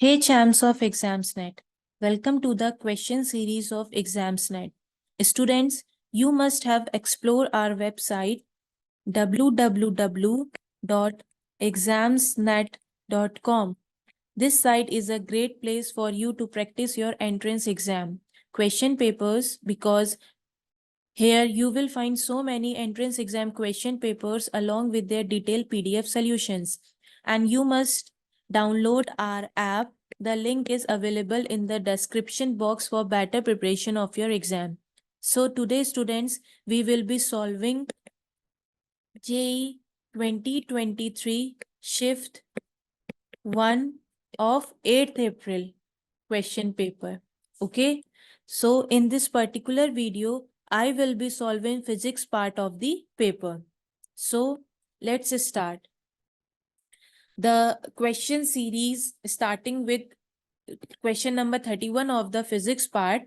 Hey champs of Examsnet, welcome to the question series of Examsnet. Students, you must have explored our website www.examsnet.com. This site is a great place for you to practice your entrance exam question papers because here you will find so many entrance exam question papers along with their detailed PDF solutions. And you must download our app. The link is available in the description box for better preparation of your exam. So today students, we will be solving JEE 2023 shift 1 of 8th April question paper. Okay. So in this particular video, I will be solving physics part of the paper. So let's start. The question series starting with question number 31 of the physics part.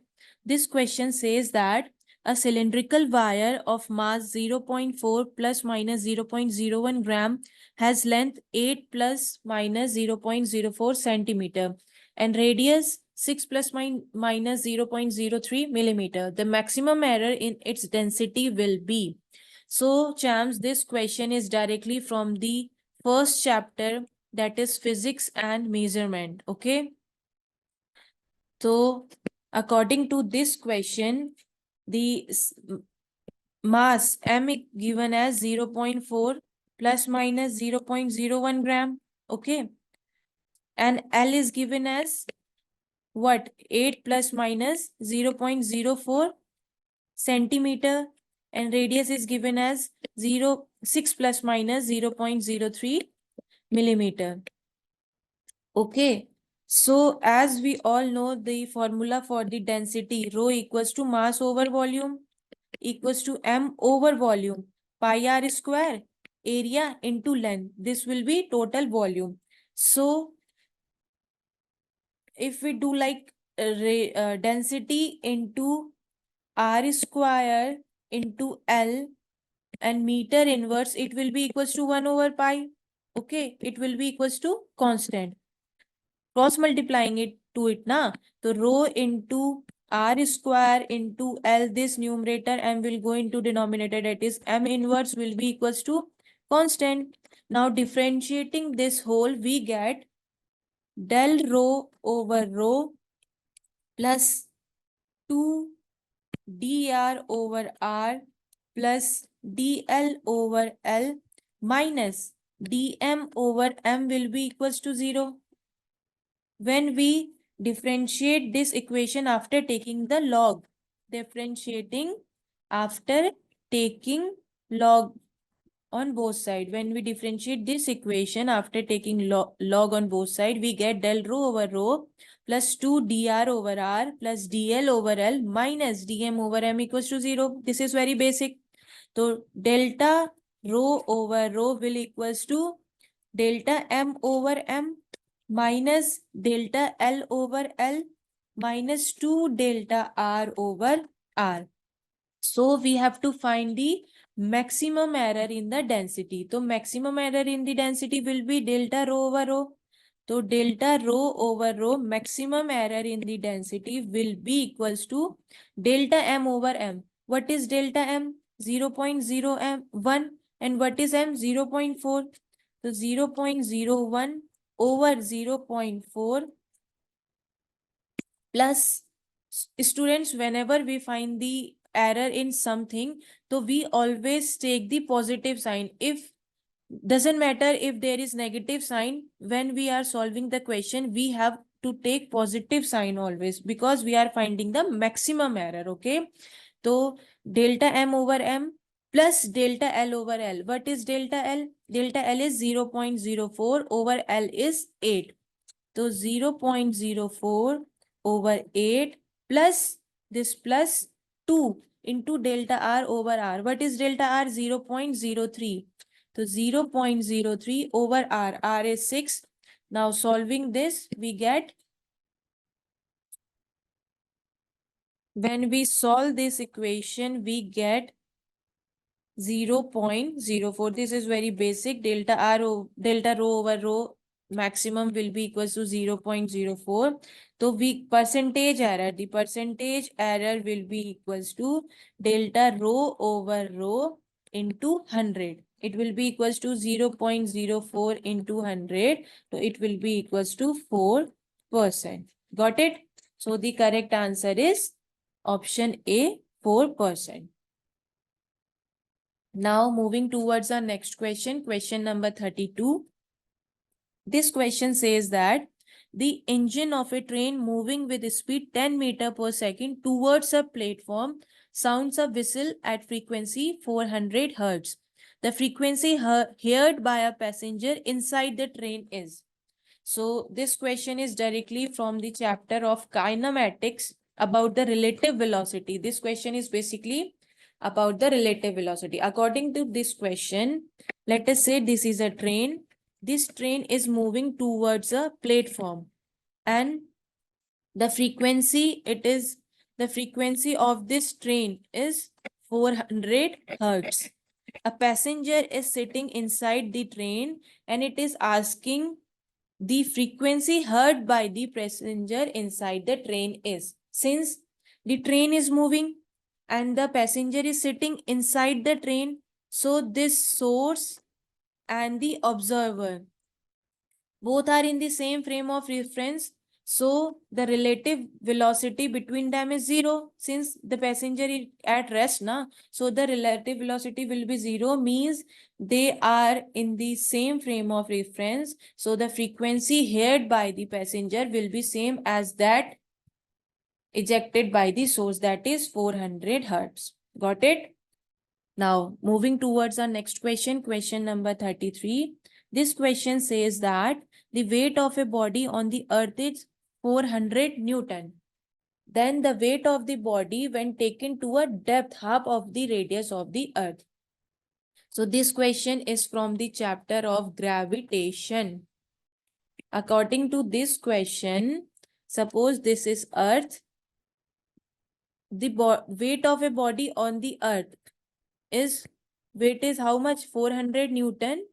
This question says that a cylindrical wire of mass 0.4 plus minus 0.01 gram has length 8 plus minus 0.04 centimeter and radius 6 plus minus 0.03 millimeter. The maximum error in its density will be. So, champs, this question is directly from the first chapter, that is physics and measurement. Okay. So, according to this question, the mass M is given as 0.4 plus minus 0.01 gram. Okay. And L is given as what? 8 plus minus 0.04 centimeter. And radius is given as 6 plus minus 0.03 millimeter. Okay. So as we all know, the formula for the density rho equals to mass over volume equals to m over volume pi r square area into length. This will be total volume. So if we do like density into r square into L and meter inverse, it will be equals to 1 over pi. Okay, it will be equals to constant. Cross multiplying it to it na. So rho into r square into L, this numerator m will go into denominator, that is m inverse will be equals to constant. Now differentiating this whole, we get del rho over rho plus 2 dr over r plus dl over L minus dm over m will be equals to 0. When we differentiate this equation after taking the log, differentiating after taking log on both sides. When we differentiate this equation after taking log on both sides, we get del rho over rho plus 2 dr over r plus dl over L minus dm over m equals to 0. This is very basic. So delta rho over rho will equals to delta m over m minus delta L over L minus 2 delta R over R. So we have to find the maximum error in the density. So maximum error in the density will be delta rho over rho. So delta rho over rho, maximum error in the density will be equals to delta m over m. What is delta m? 0.01 and what is m? 0.4. So 0.01 over 0.4 plus, students, whenever we find the error in something, so we always take the positive sign. If doesn't matter if there is negative sign, when we are solving the question, we have to take positive sign always because we are finding the maximum error. Okay. So delta m over m plus delta L over L. What is delta L? Delta L is 0.04 over L is 8. So 0.04 over 8 plus this plus 2 into delta R over R. What is delta R? 0.03. So 0.03 over R. R is 6. Now solving this, we get, when we solve this equation, we get 0.04. This is very basic. Delta rho over rho maximum will be equals to 0.04. So we percentage error, the percentage error will be equals to delta rho over rho into 100. It will be equals to 0.04 into 100. So it will be equals to 4%. Got it? So the correct answer is option A, 4%. Now moving towards our next question, question number 32. This question says that the engine of a train moving with speed 10 meter per second towards a platform sounds a whistle at frequency 400 Hz. The frequency heard by a passenger inside the train is. So this question is directly from the chapter of kinematics about the relative velocity. This question is basically about the relative velocity. According to this question, let us say this is a train. This train is moving towards a platform and the frequency of this train is 400 Hz. A passenger is sitting inside the train and it is asking the frequency heard by the passenger inside the train is. Since the train is moving and the passenger is sitting inside the train, so this source and the observer both are in the same frame of reference. So the relative velocity between them is zero since the passenger is at rest na. So the relative velocity will be zero, means they are in the same frame of reference. So the frequency heard by the passenger will be same as that ejected by the source, that is 400 Hz. Got it? Now moving towards our next question, question number 33. This question says that the weight of a body on the earth is 400 Newton. Then the weight of the body when taken to a depth half of the radius of the earth. So this question is from the chapter of gravitation. According to this question, suppose this is earth. The weight of a body on the earth is, weight is how much? 400 Newton.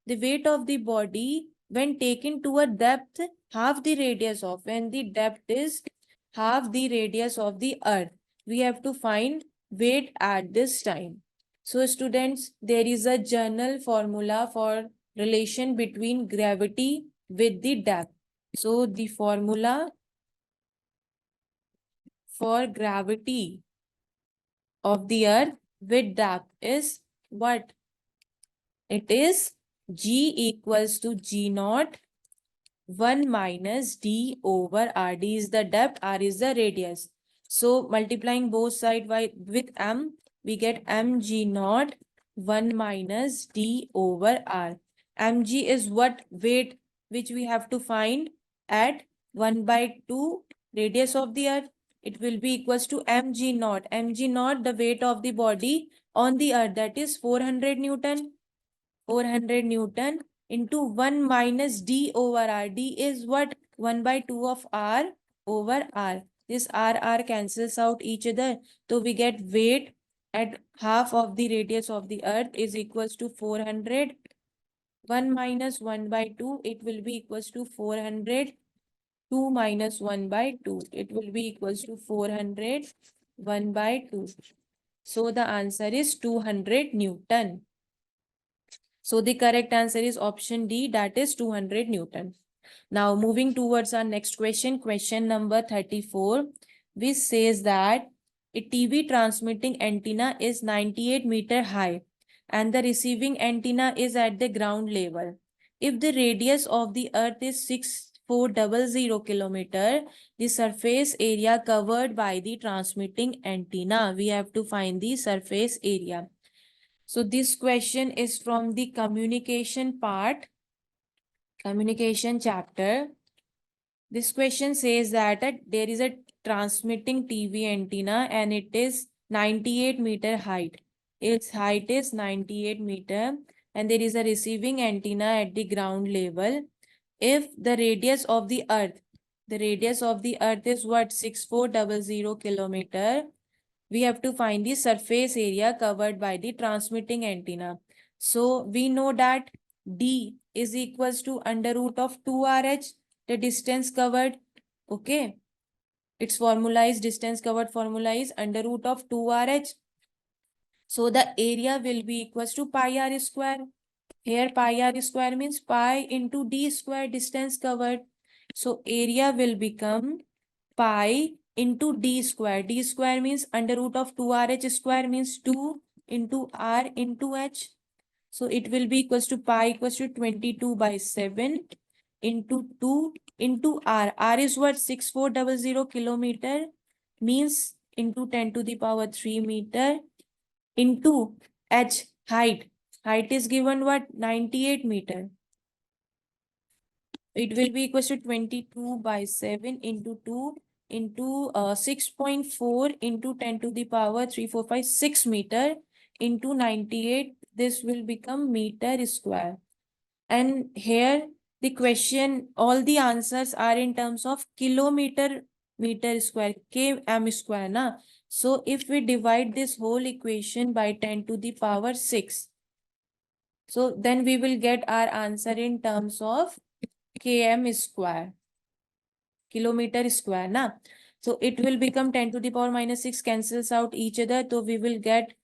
The weight of the body when taken to a depth half the radius of, when the depth is half the radius of the earth, we have to find weight at this time. So students, there is a general formula for relation between gravity with the depth. So the formula for gravity of the earth with depth is what? It is G equals to G naught 1 minus D over R. D is the depth, R is the radius. So multiplying both sides with M, we get mg naught 1 minus D over R. Mg is what? Weight which we have to find at 1 by 2 radius of the earth. It will be equals to mg naught. Mg naught, the weight of the body on the earth, that is 400 Newton. 400 Newton into 1 minus D over R. D is what? 1 by 2 of R over R. This R cancels out each other. So we get weight at half of the radius of the earth is equals to 400. 1 minus 1 by 2, it will be equals to 400. 2 minus 1 by 2, it will be equals to 400. 1 by 2. So the answer is 200 Newton. So the correct answer is option D, that is 200 Newton. Now moving towards our next question, question number 34, which says that a TV transmitting antenna is 98 meter high and the receiving antenna is at the ground level. If the radius of the earth is 6400 kilometer, the surface area covered by the transmitting antenna, we have to find the surface area. So this question is from the communication part, communication chapter. This question says that there is a transmitting TV antenna and it is 98 meter height. Its height is 98 meter and there is a receiving antenna at the ground level. If the radius of the earth is what? 6400 kilometer. We have to find the surface area covered by the transmitting antenna. So we know that D is equals to under root of 2RH, the distance covered. Okay. Its formula is distance covered formula is under root of 2RH. So the area will be equals to pi r square. Here pi r square means pi into d square distance covered. So area will become pi into d square. D square means under root of 2RH square means 2 into r into h. So it will be equals to pi equals to 22 by 7 into 2 into r. R is what? 6400 kilometer means into 10 to the power 3 meter into h height. Height is given what? 98 meter. It will be equals to 22 by 7 into 2 into 6.4 into 10 to the power 3, 4, 5, 6 meter into 98. This will become meter square. And here the question, all the answers are in terms of kilometer meter square, km square. Na? So if we divide this whole equation by 10 to the power 6, so then we will get our answer in terms of km square, kilometer square. Na? So it will become 10 to the power minus 6 cancels out each other. So we will get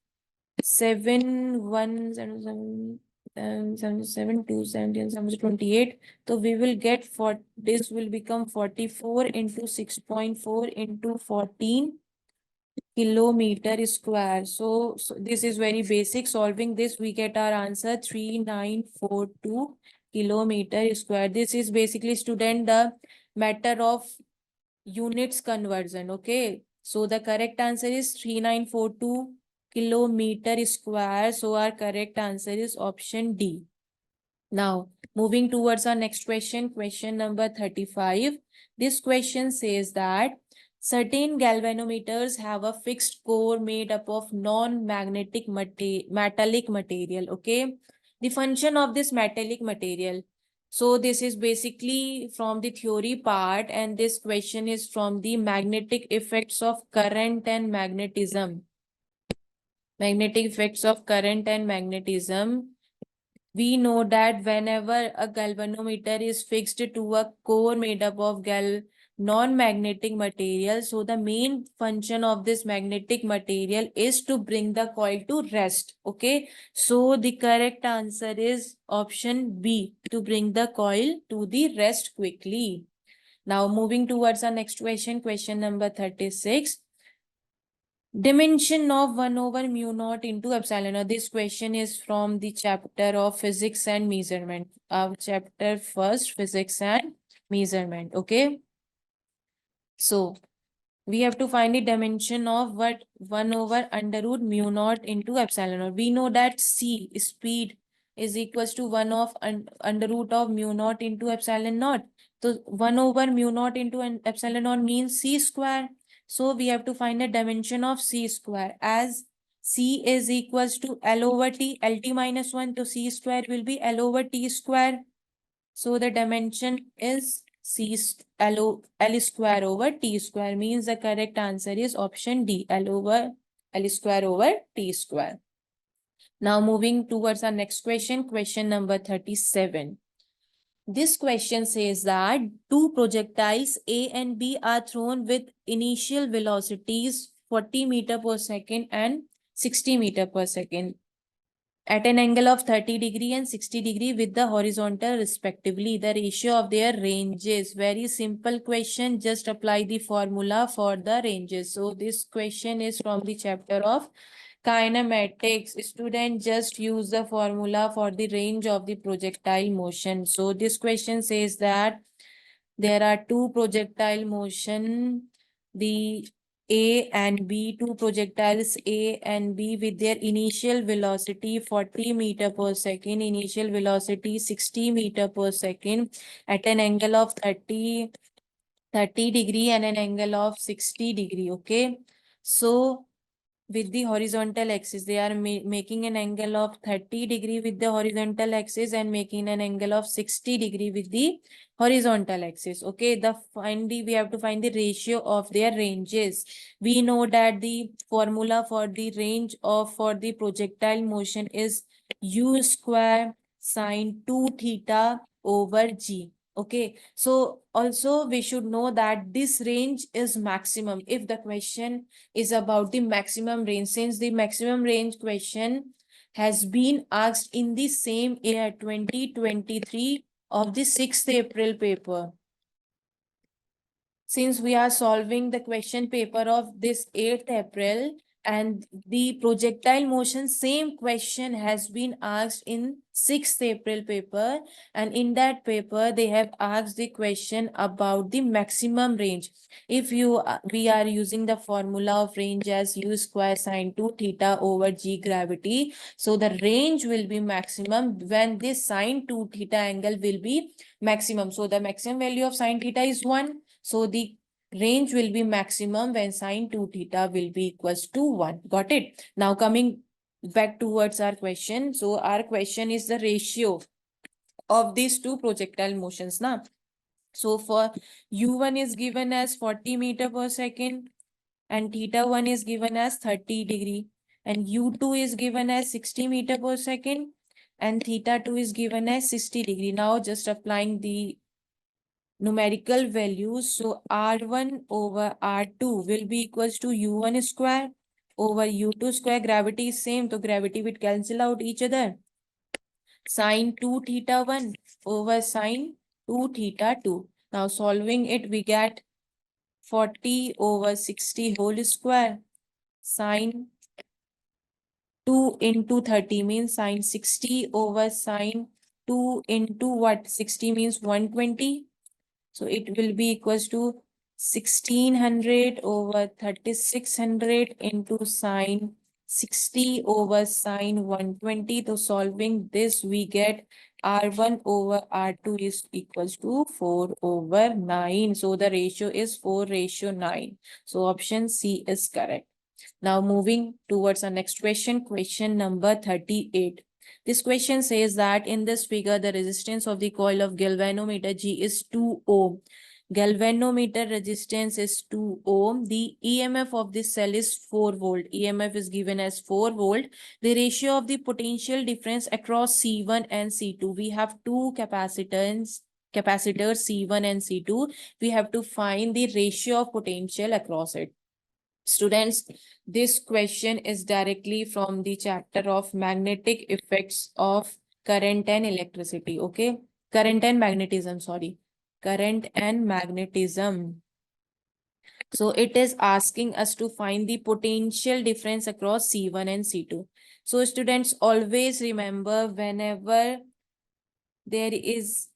7, 1, 7, 7, 2, 17, 28. So we will get for this will become 44 into 6.4 into 14 kilometer square. So this is very basic. Solving this, we get our answer 3942 kilometer square. This is basically, student, the matter of units conversion. Okay. So the correct answer is 3942 kilometer square. So our correct answer is option D. Now, moving towards our next question, question number 35. This question says that certain galvanometers have a fixed core made up of non-magnetic metallic material. Okay. The function of this metallic material. So this is basically from the theory part, and this question is from the magnetic effects of current and magnetism. Magnetic effects of current and magnetism. We know that whenever a galvanometer is fixed to a core made up of non-magnetic material, so the main function of this magnetic material is to bring the coil to rest. Okay, so the correct answer is option B, to bring the coil to the rest quickly. Now moving towards our next question, question number 36. Dimension of 1 over mu naught into epsilon. Now, this question is from the chapter of physics and measurement. Chapter first, physics and measurement. Okay. So we have to find the dimension of what? 1 over under root mu naught into epsilon naught. We know that c, speed, is equals to 1 of under root of mu naught into epsilon naught. So 1 over mu naught into epsilon naught means c square. So we have to find the dimension of c square, as c is equals to L over t, LT minus 1. So c square will be L over t square. So the dimension is L square over t square, means the correct answer is option D, L square over t square. Now moving towards our next question, question number 37. This question says that two projectiles A and B are thrown with initial velocities 40 meter per second and 60 meter per second at an angle of 30° and 60° with the horizontal respectively. The ratio of their ranges. Very simple question. Just apply the formula for the ranges. So this question is from the chapter of kinematics. Student, just use the formula for the range of the projectile motion. So this question says that there are two projectile motion, the A and B, two projectiles A and B with their initial velocity 40 meter per second, initial velocity 60 meter per second at an angle of 30 degree and an angle of 60 degree. Okay. So with the horizontal axis, they are making an angle of 30 degree with the horizontal axis and making an angle of 60 degree with the horizontal axis. Okay, we have to find the ratio of their ranges. We know that the formula for the range of for the projectile motion is u square sine 2 theta over g. Okay, so also we should know that this range is maximum if the question is about the maximum range, since the maximum range question has been asked in the same year 2023 of the 6th April paper. Since we are solving the question paper of this 8th April, and the projectile motion same question has been asked in 6th April paper, and in that paper they have asked the question about the maximum range. If we are using the formula of range as u square sine 2 theta over g gravity, so the range will be maximum when this sine 2 theta angle will be maximum. So the maximum value of sine theta is 1. So the range will be maximum when sine 2 theta will be equals to 1. Got it? Now coming back towards our question. So our question is the ratio of these two projectile motions. Now, so for u1 is given as 40 meter per second and theta 1 is given as 30 degree, and u2 is given as 60 meter per second and theta 2 is given as 60 degree. Now just applying the numerical values. So R1 over R2 will be equals to U1 square over U2 square. Gravity is same, so gravity will cancel out each other. Sine 2 theta 1 over sine 2 theta 2. Now solving it, we get 40 over 60 whole square. Sine 2 into 30 means sine 60 over sine 2 into what? 60 means 120. So it will be equals to 1600 over 3600 into sine 60 over sine 120. So solving this, we get R1 over R2 is equals to 4 over 9. So the ratio is 4:9. So option C is correct. Now moving towards our next question, question number 38. This question says that in this figure, the resistance of the coil of galvanometer G is 2 ohm. Galvanometer resistance is 2 ohm. The EMF of this cell is 4 volt. EMF is given as 4 volt. The ratio of the potential difference across C1 and C2. We have two capacitors C1 and C2. We have to find the ratio of potential across it. Students, this question is directly from the chapter of magnetic effects of current and electricity. Okay, current and magnetism, sorry, current and magnetism. So it is asking us to find the potential difference across C1 and C2. So students, always remember, whenever there is,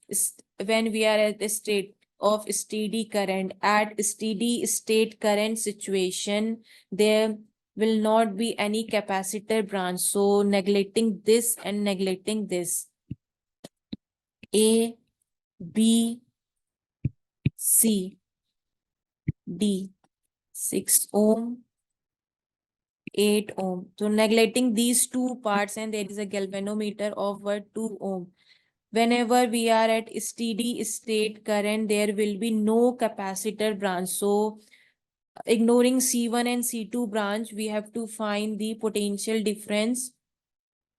when we are at the state of steady current, at steady state current situation, there will not be any capacitor branch. So neglecting this and neglecting this, A, B, C, D, 6 ohm, 8 ohm. So neglecting these two parts, and there is a galvanometer of 2 ohm. Whenever we are at steady state current, there will be no capacitor branch. So ignoring C1 and C2 branch, we have to find the potential difference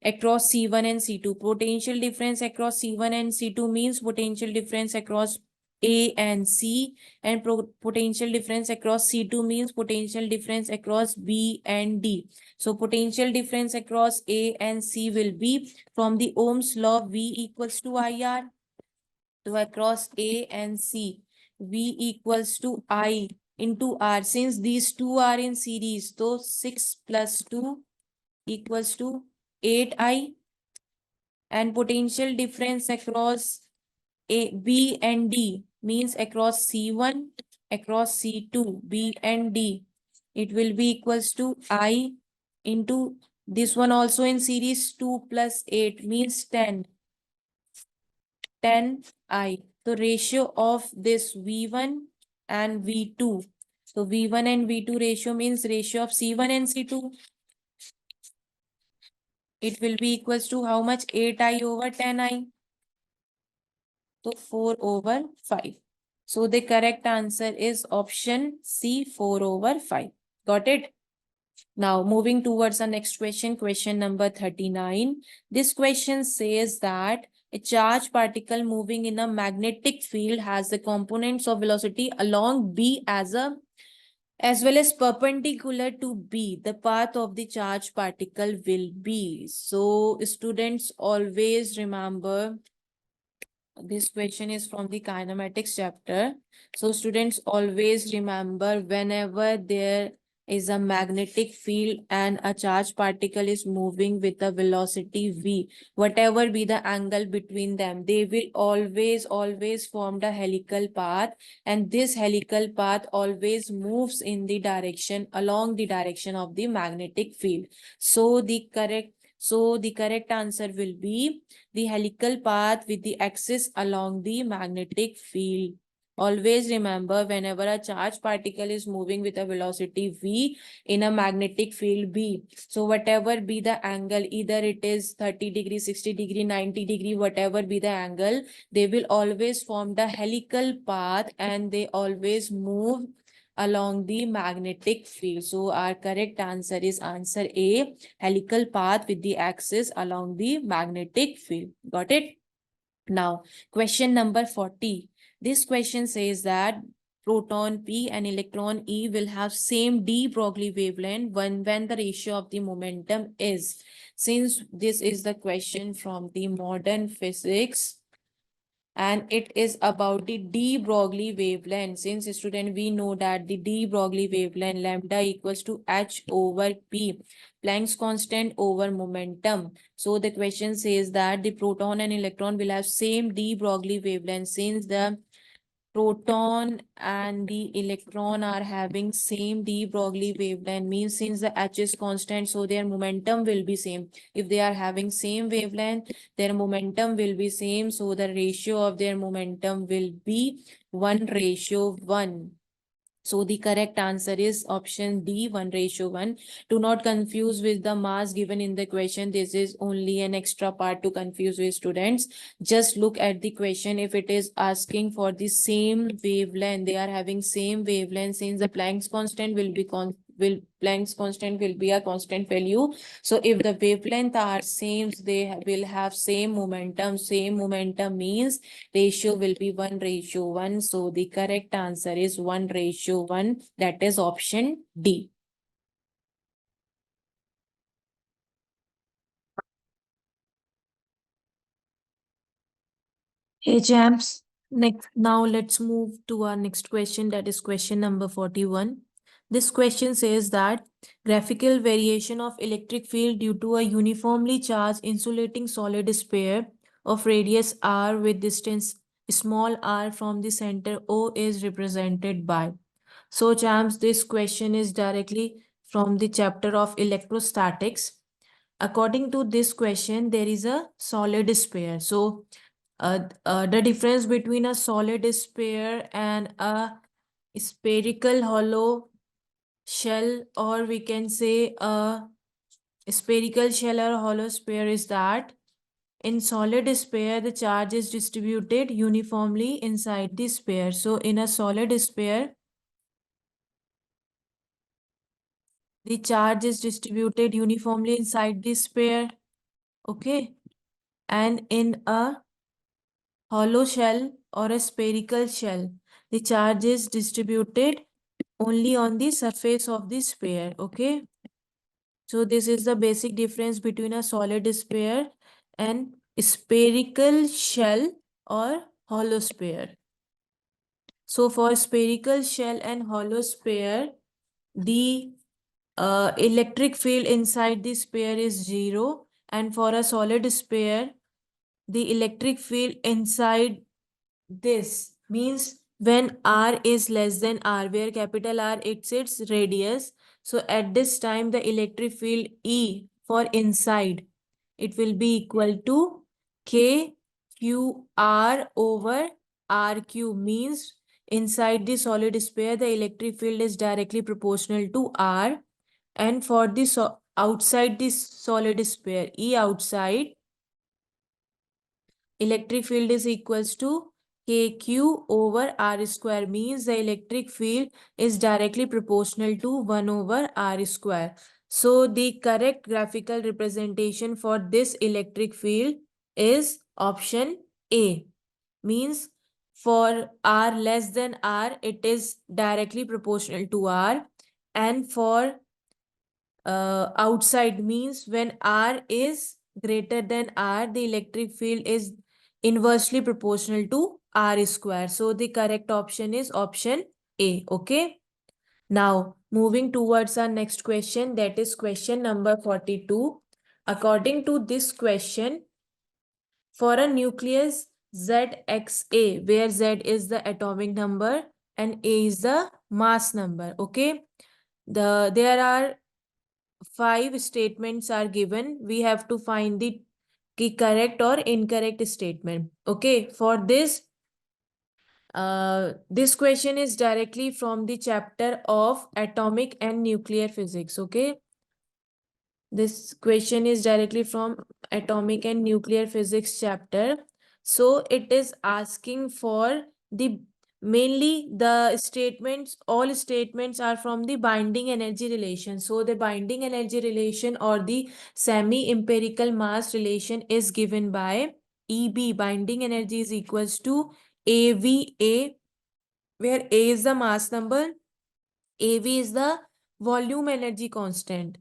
across C1 and C2. Potential difference across C1 and C2 means potential difference across A and C, and potential difference across C2 means potential difference across B and D. So potential difference across A and C will be from the Ohm's law, V equals to IR. So across A and C, V equals to I into R. Since these two are in series, so 6 plus 2 equals to 8I, and potential difference across B and D means across C1, across C2, B and D. It will be equals to I into this one also in series, 2 plus 8 means 10. 10I. The ratio of this V1 and V2. So V1 and V2 ratio means ratio of C1 and C2. It will be equals to how much? 8I over 10I. So 4 over 5. So the correct answer is option C, 4 over 5. Got it? Now, moving towards the next question, question number 39. This question says that a charged particle moving in a magnetic field has the components of velocity along B as well as perpendicular to B. The path of the charged particle will be. So, students always remember this question is from the kinematics chapter. So students always remember whenever there is a magnetic field and a charged particle is moving with a velocity v, whatever be the angle between them, they will always form the helical path, and this helical path always moves in the direction along the direction of the magnetic field. So the correct answer will be the helical path with the axis along the magnetic field. Always remember, whenever a charged particle is moving with a velocity v in a magnetic field B, so whatever be the angle, either it is 30 degree, 60 degree, 90 degree, whatever be the angle, they will always form the helical path and they always move along the magnetic field. So our correct answer is answer A, helical path with the axis along the magnetic field. Got it? Now, question number 40. This question says that proton P and electron E will have same de Broglie wavelength when the ratio of the momentum is. Since this is the question from the modern physics, and it is about the de Broglie wavelength. Since student, we know that the de Broglie wavelength lambda equals to h over p, Planck's constant over momentum. So the question says that the proton and electron will have same de Broglie wavelength. Since the proton and the electron are having same de Broglie wavelength, means since the h is constant, so their momentum will be same. If they are having same wavelength, their momentum will be same, so the ratio of their momentum will be 1:1. So the correct answer is option D, 1:1. Do not confuse with the mass given in the question. This is only an extra part to confuse with students. Just look at the question. If it is asking for the same wavelength, they are having same wavelength, since the Planck's constant will be a constant value. So if the wavelength are same, they will have same momentum. Same momentum means ratio will be 1:1. So the correct answer is 1:1. That is option D. Hey champs, now let's move to our next question, that is question number 41. This question says that graphical variation of electric field due to a uniformly charged insulating solid sphere of radius r with distance small r from the center O is represented by. So champs, this question is directly from the chapter of electrostatics. According to this question, there is a solid sphere. So the difference between a solid sphere and a spherical hollow shell, or we can say a spherical shell or hollow sphere, is that in solid sphere the charge is distributed uniformly inside the sphere. So in a solid sphere the charge is distributed uniformly inside the sphere. Okay, and in a hollow shell or a spherical shell, the charge is distributed only on the surface of the sphere. Okay, so this is the basic difference between a solid sphere and spherical shell or hollow sphere. So for spherical shell and hollow sphere, the electric field inside the sphere is 0, and for a solid sphere the electric field inside this, means when r is less than r, where capital R it's its radius, so at this time the electric field E for inside, it will be equal to k q r over r cube, means inside the solid sphere the electric field is directly proportional to r, and for the outside this solid sphere, E outside, electric field is equals to KQ over R square means the electric field is directly proportional to 1 over R square. So the correct graphical representation for this electric field is option A. Means for R less than R, it is directly proportional to R. And for outside means when R is greater than R, the electric field is inversely proportional to R square. So the correct option is option A. Okay. Now moving towards our next question, that is question number 42. According to this question, for a nucleus ZXA, where Z is the atomic number and A is the mass number. Okay. There are 5 statements are given. We have to find the correct or incorrect statement. Okay, for this question is directly from the chapter of atomic and nuclear physics. Okay, this question is directly from atomic and nuclear physics chapter. So it is asking for the mainly the statements, all statements are from the binding energy relation. So the binding energy relation or the semi-empirical mass relation is given by EB. Binding energy is equals to AVA, where A is the mass number, AV is the volume energy constant,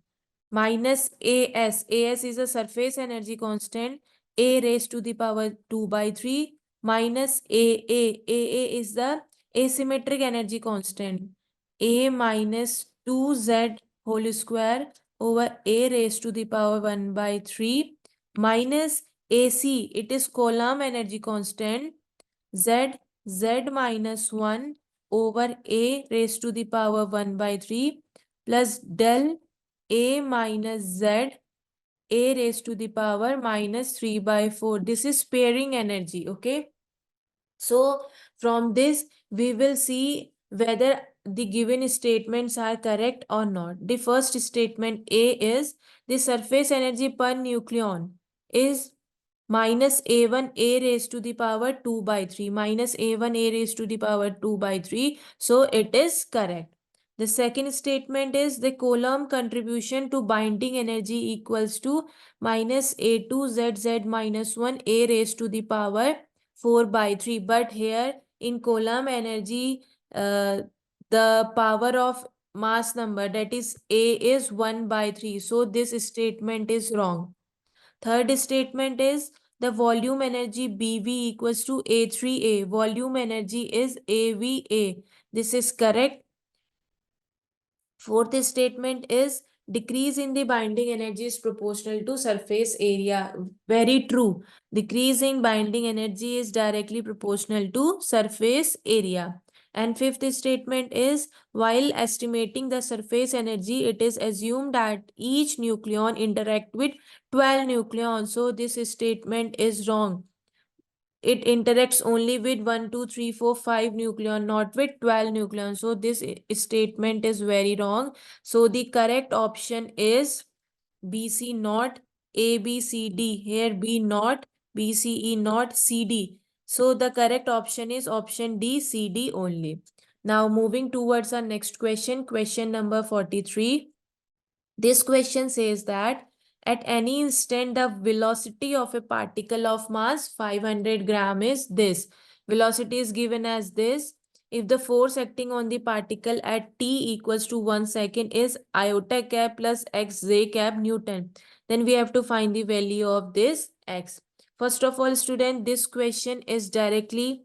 minus AS. AS is a surface energy constant, A raised to the power 2 by 3, minus AA. AA is the asymmetric energy constant, A minus 2Z whole square over A raised to the power 1 by 3, minus AC. It is Coulomb energy constant, Z minus 1 over A raised to the power 1 by 3 plus del A minus Z A raised to the power minus 3 by 4. This is pairing energy. Okay. So from this, we will see whether the given statements are correct or not. The first statement A is the surface energy per nucleon is minus A1 A raised to the power 2 by 3, minus A1 A raised to the power 2 by 3. So it is correct. The second statement is the Coulomb contribution to binding energy equals to minus A2 ZZ minus 1 A raised to the power 4 by 3. But here in Coulomb energy, the power of mass number, that is A, is 1 by 3. So this statement is wrong. Third statement is the volume energy BV equals to A3A. Volume energy is AVA. This is correct. Fourth statement is decrease in the binding energy is proportional to surface area. Very true. Decrease in binding energy is directly proportional to surface area. And fifth statement is while estimating the surface energy, it is assumed that each nucleon interact with 12 nucleons. So this statement is wrong. It interacts only with 1, 2, 3, 4, 5 nucleon, not with 12 nucleons. So this statement is very wrong. So the correct option is BC not ABCD. Here B not, BCE not, CD. So the correct option is option D, CD only. Now moving towards our next question, question number 43. This question says that at any instant, the velocity of a particle of mass 500 gram is this. Velocity is given as this. If the force acting on the particle at t equals to 1 second is iota cap plus xj cap Newton, then we have to find the value of this x. First of all, student, this question is directly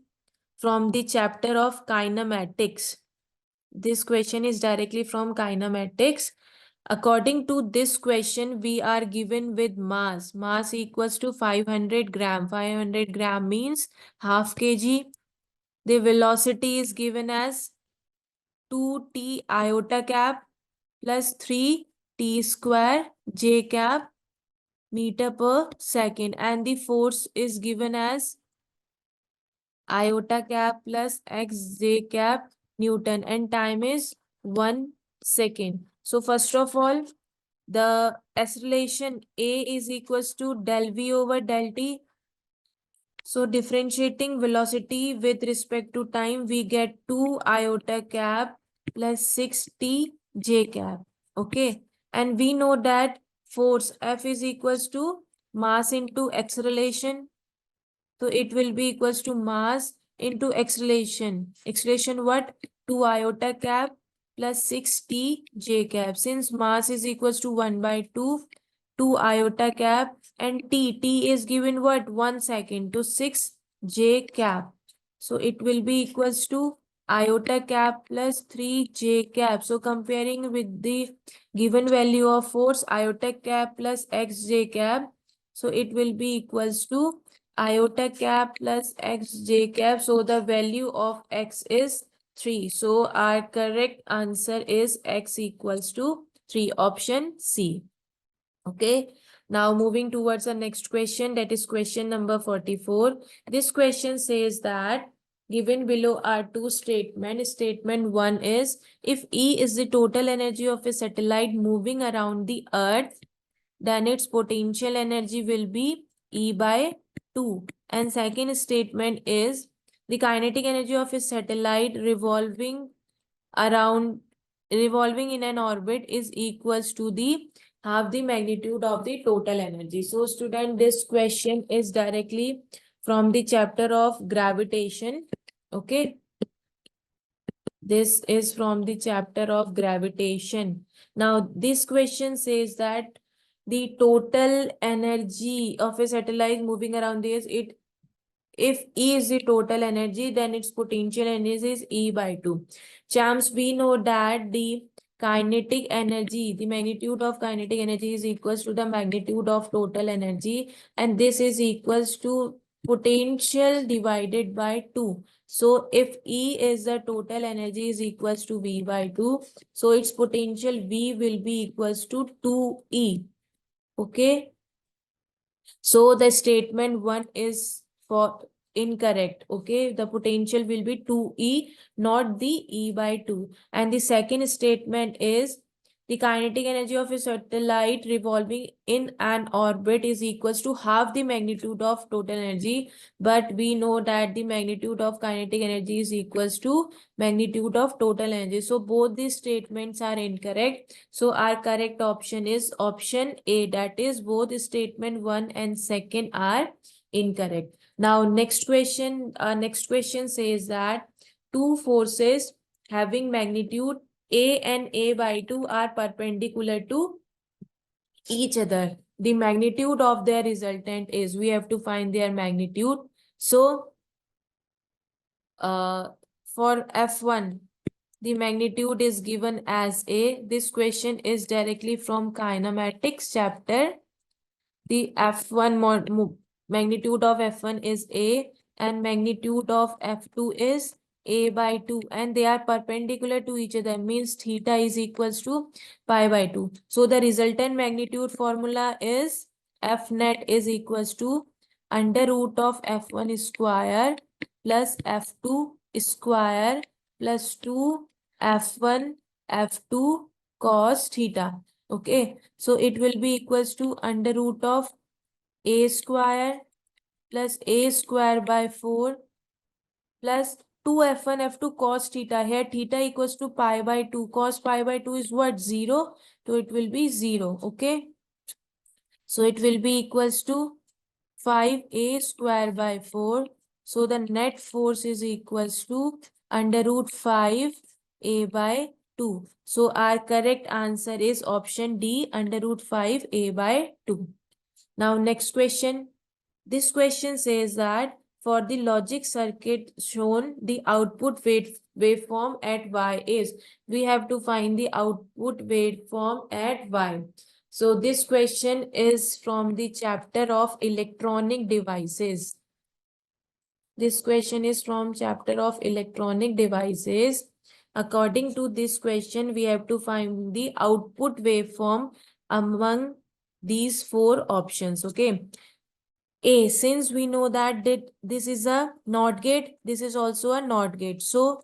from the chapter of kinematics. This question is directly from kinematics. According to this question, we are given with mass. Mass equals to 500 gram. 500 gram means half kg. The velocity is given as 2t iota cap plus 3t square j cap meter per second. And the force is given as iota cap plus xj cap Newton. And time is 1 second. So first of all, the acceleration A is equals to del V over del T. So differentiating velocity with respect to time, we get 2 iota cap plus 6t j cap. Okay. And we know that force F is equals to mass into acceleration. So it will be equals to mass into acceleration. Acceleration what? 2 iota cap plus 6t j cap. Since mass is equals to 1 by 2, 2 iota cap and t is given what? 1 second to 6 j cap. So it will be equals to iota cap plus 3 j cap. So comparing with the given value of force iota cap plus x j cap. So it will be equals to iota cap plus x j cap. So the value of x is 3. So our correct answer is x equals to 3, option C. Okay. Now moving towards the next question, that is question number 44. This question says that given below are two statements. Statement 1 is if E is the total energy of a satellite moving around the earth, then its potential energy will be E by 2. And second statement is the kinetic energy of a satellite around revolving in an orbit is equals to the half the magnitude of the total energy. So student, this question is directly from the chapter of gravitation. Okay. This is from the chapter of gravitation. Now, this question says that the total energy of a satellite moving around this, if E is the total energy, then its potential energy is E by 2. Champs, we know that the kinetic energy, the magnitude of kinetic energy is equals to the magnitude of total energy, and this is equals to potential divided by 2. So if E is the total energy is equals to V by 2, so its potential V will be equals to 2E. Okay. So the statement 1 is for incorrect. Okay. The potential will be 2E, not the E by 2. And the second statement is the kinetic energy of a satellite revolving in an orbit is equals to half the magnitude of total energy. But we know that the magnitude of kinetic energy is equals to magnitude of total energy. So both these statements are incorrect. So our correct option is option A. That is both statement 1 and second are incorrect. Now next question says that two forces having magnitude A and A by 2 are perpendicular to each other. The magnitude of their resultant is, we have to find their magnitude. So for F1, the magnitude is given as A. This question is directly from kinematics chapter. The magnitude of F1 is A and magnitude of F2 is A by 2, and they are perpendicular to each other, means theta is equals to pi by 2. So the resultant magnitude formula is F net is equals to under root of F1 square plus F2 square plus 2 F1 F2 cos theta. Okay, so it will be equals to under root of A square plus A square by 4 plus 2F1 F2 cos theta. Here theta equals to pi by 2. Cos pi by 2 is what? 0. So it will be 0. Okay. So it will be equals to 5A square by 4. So the net force is equals to under root 5A by 2. So our correct answer is option D, under root 5A by 2. Now next question. This question says that for the logic circuit shown, the output waveform at Y is. We have to find the output waveform at Y. So this question is from the chapter of electronic devices. This question is from chapter of electronic devices. According to this question, we have to find the output waveform among these four options. Okay. A, since we know that this is a NOT gate, this is also a NOT gate. So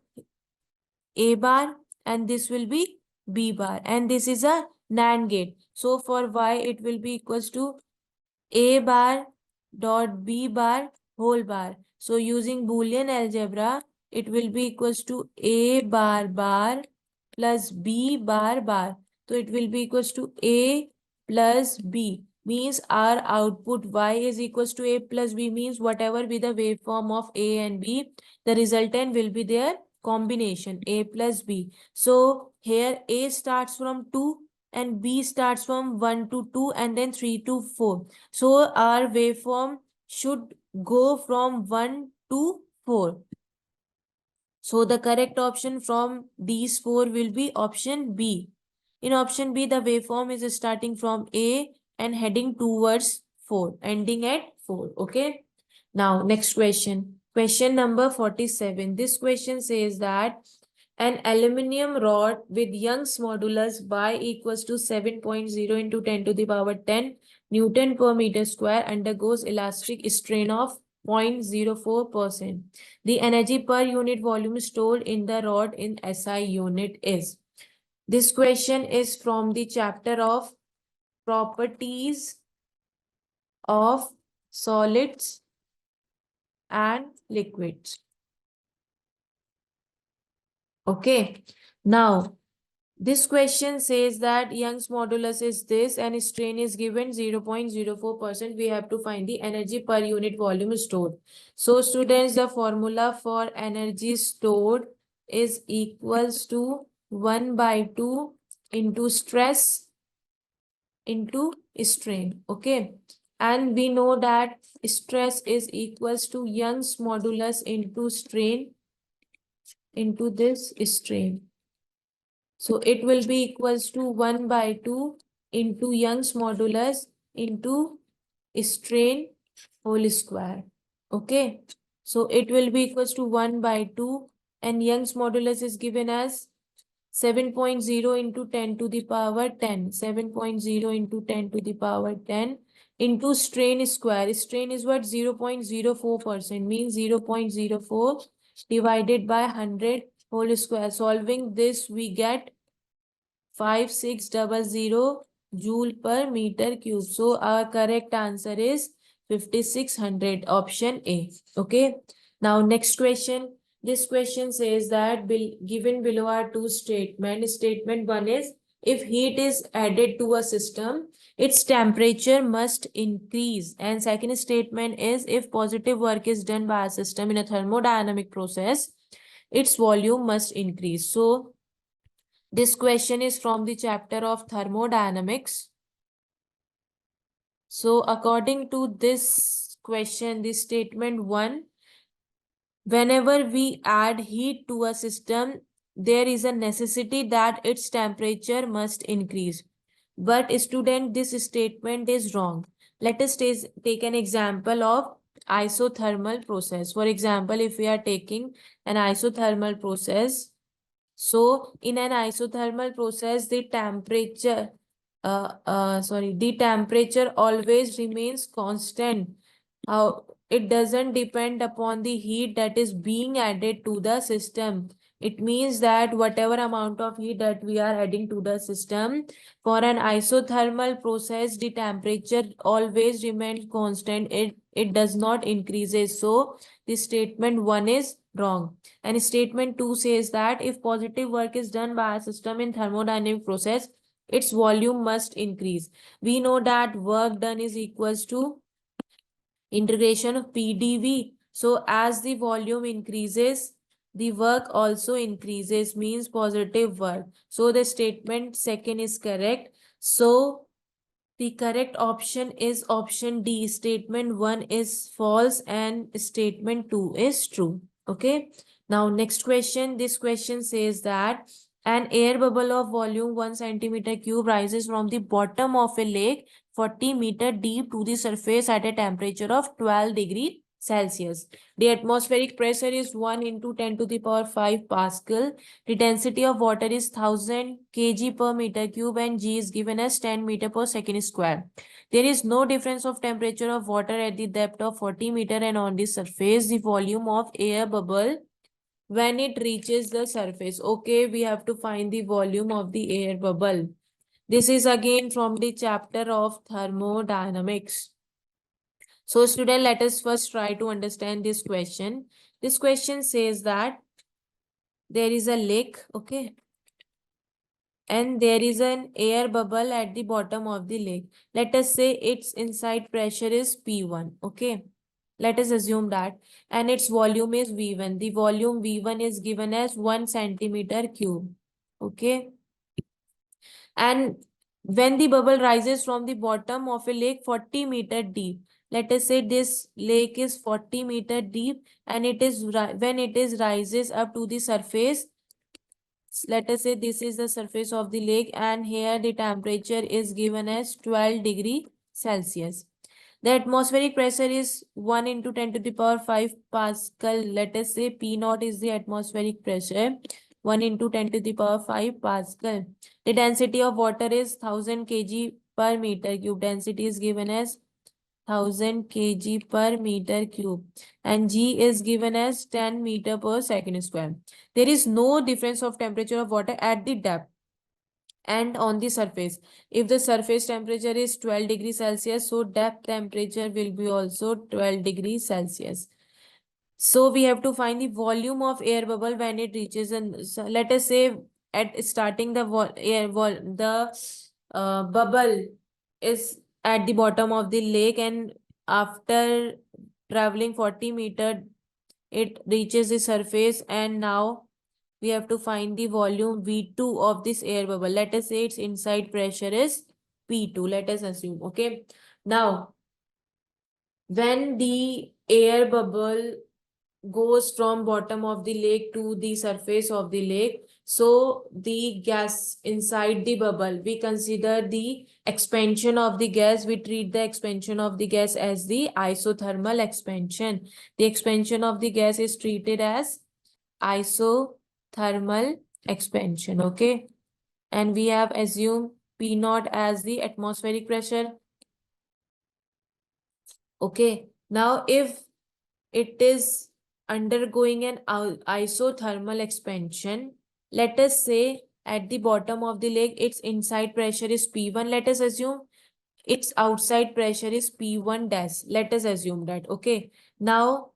A bar and this will be B bar, and this is a NAND gate. So for Y it will be equals to A bar dot B bar whole bar. So using Boolean algebra, it will be equals to A bar bar plus B bar bar. So it will be equals to A plus B. Means our output Y is equals to A plus B, means whatever be the waveform of A and B, the resultant will be their combination A plus B. So here A starts from 2 and B starts from 1 to 2 and then 3 to 4. So our waveform should go from 1 to 4. So the correct option from these four will be option B. In option B, the waveform is starting from A and heading towards 4, ending at 4. Okay. Now, next question. Question number 47. This question says that an aluminium rod with Young's modulus Y equals to 7.0 into 10 to the power 10 Newton per meter square undergoes elastic strain of 0.04%. The energy per unit volume stored in the rod in SI unit is. This question is from the chapter of properties of solids and liquids. Okay. Now, this question says that Young's modulus is this and strain is given 0.04%. We have to find the energy per unit volume stored. So students, the formula for energy stored is equals to 1 by 2 into stress into strain. Okay. And we know that stress is equals to Young's modulus into strain into this strain. So it will be equals to 1 by 2 into Young's modulus into strain whole square. Okay. So it will be equals to 1 by 2 and Young's modulus is given as 7.0 into 10 to the power 10. 7.0 into 10 to the power 10 into strain square. Strain is what? 0.04%, means 0.04 divided by 100 whole square. Solving this, we get 5600 joule per meter cube. So our correct answer is 5600, option A. Okay. Now next question. This question says that given below are two statements. Statement one is, if heat is added to a system, its temperature must increase. And second statement is, if positive work is done by a system in a thermodynamic process, its volume must increase. So this question is from the chapter of thermodynamics. So according to this question, this statement one, whenever we add heat to a system, there is a necessity that its temperature must increase. But student, this statement is wrong. Let us take an example of isothermal process. For example, if we are taking an isothermal process, so in an isothermal process, the temperature always remains constant. It doesn't depend upon the heat that is being added to the system. It means that whatever amount of heat that we are adding to the system, for an isothermal process, the temperature always remains constant. It does not increases. So the statement one is wrong. And statement 2 says that if positive work is done by a system in thermodynamic process, its volume must increase. We know that work done is equals to integration of PdV. So as the volume increases, the work also increases, means positive work. So the statement second is correct. So the correct option is option D. Statement 1 is false and statement 2 is true. Okay. Now next question. This question says that an air bubble of volume 1 centimeter cube rises from the bottom of a lake 40 meter deep to the surface at a temperature of 12 degree Celsius. The atmospheric pressure is 1 into 10 to the power 5 Pascal. The density of water is 1000 kg per meter cube and G is given as 10 meter per second square. There is no difference of temperature of water at the depth of 40 meter and on the surface. The volume of air bubble when it reaches the surface. Okay, we have to find the volume of the air bubble. This is again from the chapter of thermodynamics. So student, let us first try to understand this question. This question says that there is a lake, okay, and there is an air bubble at the bottom of the lake. Let us say its inside pressure is P1, okay. Let us assume that, and its volume is V1. The volume V1 is given as 1 centimeter cube, okay. And when the bubble rises from the bottom of a lake 40-meter deep, let us say this lake is 40-meter deep, and it is when it is rises up to the surface, let us say this is the surface of the lake, and here the temperature is given as 12°C. The atmospheric pressure is 1 into 10 to the power 5 Pascal. Let us say P naught is the atmospheric pressure, 1 into 10 to the power 5 Pascal. The density of water is 1000 kg per meter cube. Density is given as 1000 kg per meter cube, and G is given as 10 meter per second square. There is no difference of temperature of water at the depth and on the surface. If the surface temperature is 12 degrees Celsius, so depth temperature will be also 12 degrees Celsius. So we have to find the volume of air bubble when it reaches, and so let us say at starting the bubble is at the bottom of the lake, and after traveling 40 meter it reaches the surface, and now we have to find the volume V2 of this air bubble. Let us say its inside pressure is P2. Let us assume, okay. Now, when the air bubble goes from bottom of the lake to the surface of the lake, so the gas inside the bubble, we consider the expansion of the gas. We treat the expansion of the gas as the isothermal expansion. The expansion of the gas is treated as isothermal expansion, okay. And we have assumed P naught as the atmospheric pressure, okay. Now if it is undergoing an isothermal expansion, let us say at the bottom of the lake its inside pressure is P1. Let us assume its outside pressure is P1 dash. Let us assume that, okay. Now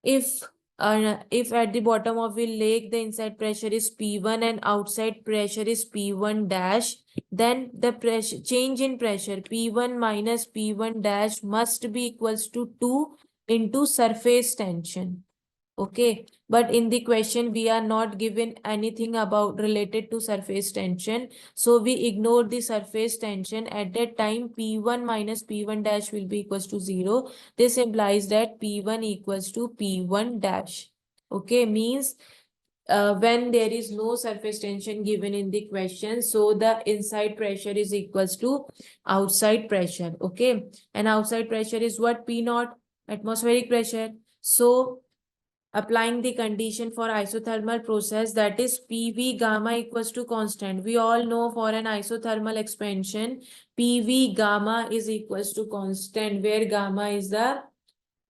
if at the bottom of the lake the inside pressure is P1 and outside pressure is P1 dash, then the pressure change in pressure P1 minus P1 dash must be equals to 2 into surface tension. Okay, but in the question we are not given anything about related to surface tension, so we ignore the surface tension. At that time P1 minus P1 dash will be equals to 0. This implies that P1 equals to P1 dash. Okay, means when there is no surface tension given in the question, so the inside pressure is equals to outside pressure, okay. And outside pressure is what? P naught, atmospheric pressure. So applying the condition for isothermal process, that is PV gamma equals to constant. We all know for an isothermal expansion, PV gamma is equals to constant, where gamma is the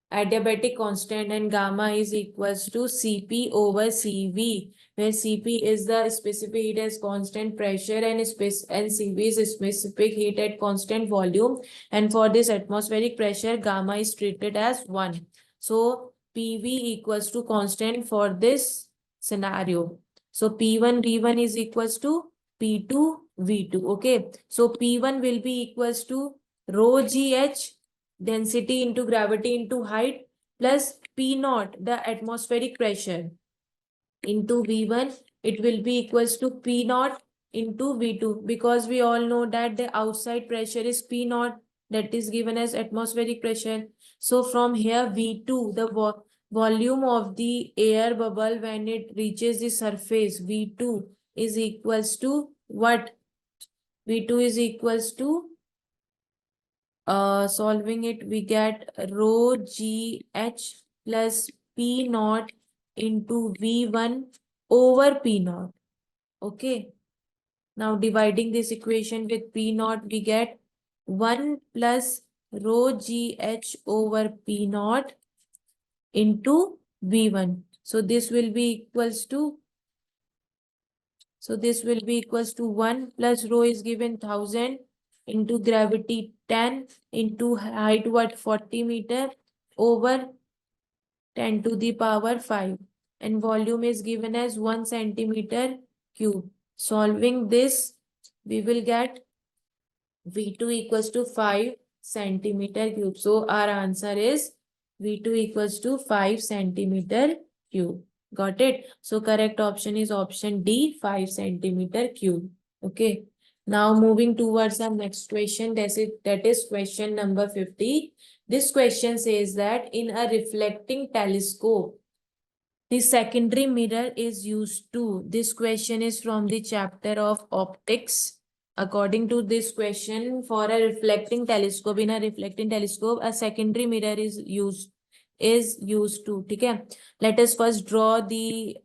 adiabatic constant and gamma is equals to Cp over Cv, where Cp is the specific heat as constant pressure and Cv is specific heat at constant volume. And for this atmospheric pressure, gamma is treated as 1. So PV equals to constant for this scenario. So P1 V1 is equals to P2 V2. Okay. So P1 will be equals to rho GH, density into gravity into height, plus P naught, the atmospheric pressure, into V1. It will be equals to P naught into V2, because we all know that the outside pressure is P naught, that is given as atmospheric pressure. So from here V2, the volume of the air bubble when it reaches the surface, V2 is equals to what? V2 is equals to solving it, we get rho GH plus P naught into V1 over P naught. Okay. Now dividing this equation with P naught, we get 1 plus rho GH over P naught into V1. So this will be equals to, 1 plus rho is given 1000 into gravity 10 into height what 40 meter over 10 to the power 5 and volume is given as 1 centimeter cube. Solving this, we will get V2 equals to 5 centimeter cube. So our answer is V2 equals to 5 centimeter cube. Got it? So correct option is option D, 5 centimeter cube. Okay. Now moving towards the next question, that is question number 50. This question says that in a reflecting telescope, the secondary mirror is used to. This question is from the chapter of optics. According to this question, for a reflecting telescope, in a reflecting telescope, a secondary mirror is used to. Okay. Let us first draw the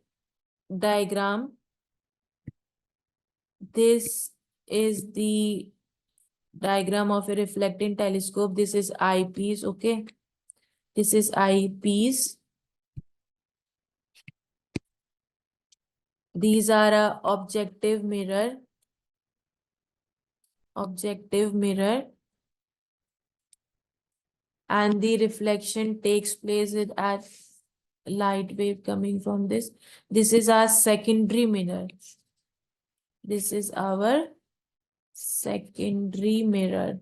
diagram. This is the diagram of a reflecting telescope. This is eyepiece. Okay. This is eyepiece. These are a objective mirror. Objective mirror. And the reflection takes place at light wave coming from this. This is our secondary mirror. This is our secondary mirror.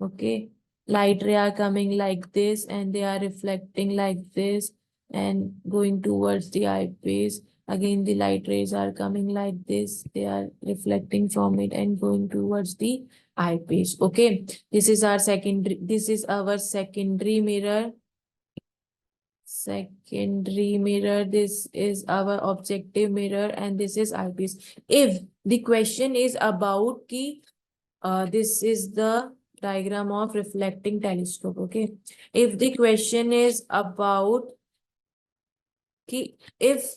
Okay. Light ray are coming like this and they are reflecting like this and going towards the eyepiece. Again, the light rays are coming like this. They are reflecting from it and going towards the eyepiece. Okay. This is our secondary mirror. Secondary mirror. This is our objective mirror and this is eyepiece. If the question is about this is the diagram of reflecting telescope. Okay. If the question is about if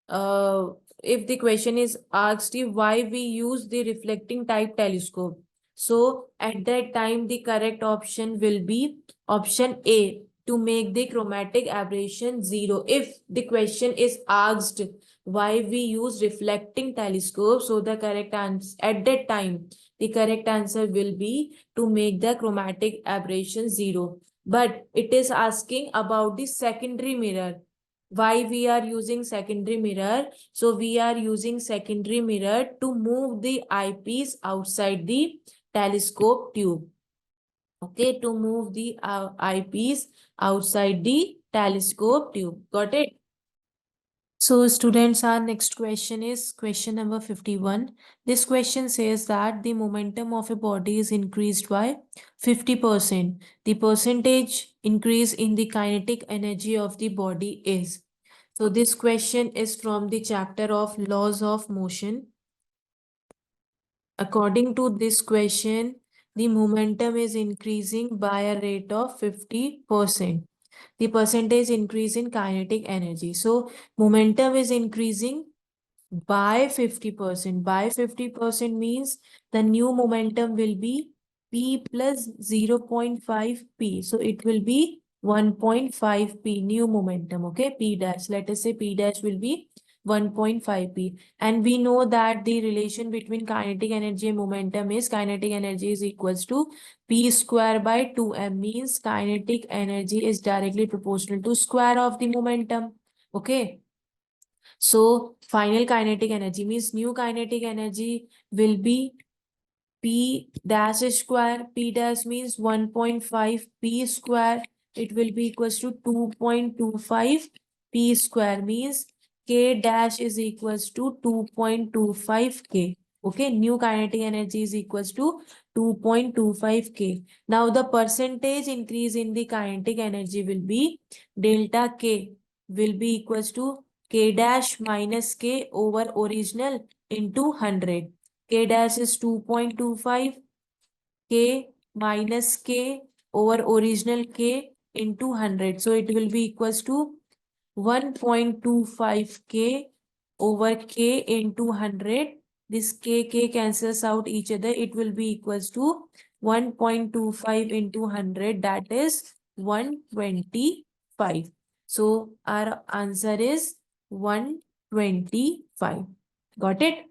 uh, if the question is asked why we use the reflecting type telescope, so at that time the correct option will be option A, to make the chromatic aberration 0. If the question is asked why we use reflecting telescope, so the correct answer at that time, the correct answer will be to make the chromatic aberration 0. But it is asking about the secondary mirror. Why we are using secondary mirror? So we are using secondary mirror to move the eyepiece outside the telescope tube. Okay, to move the eyepiece outside the telescope tube. Got it? So students, our next question is question number 51. This question says that the momentum of a body is increased by 50%. The percentage increase in the kinetic energy of the body is. So this question is from the chapter of laws of motion. According to this question, the momentum is increasing by a rate of 50%. The percentage increase in kinetic energy. So momentum is increasing by 50%. By 50% means the new momentum will be P plus 0.5 P. So it will be 1.5 P new momentum. Okay, P dash. Let us say P dash will be 1.5 P. And we know that the relation between kinetic energy and momentum is kinetic energy is equals to P square by 2M, means kinetic energy is directly proportional to square of the momentum. Okay. So final kinetic energy means new kinetic energy will be P dash square. P dash means 1.5 P square. It will be equals to 2.25 P square, means K dash is equals to 2.25 K. Okay, new kinetic energy is equals to 2.25 K. Now the percentage increase in the kinetic energy will be delta K will be equals to K dash minus K over original into 100. K dash is 2.25, K minus K over original K into 100. So it will be equals to 1.25 K over K into 100. This K cancels out each other. It will be equals to 1.25 into 100. That is 125. So our answer is 125. Got it?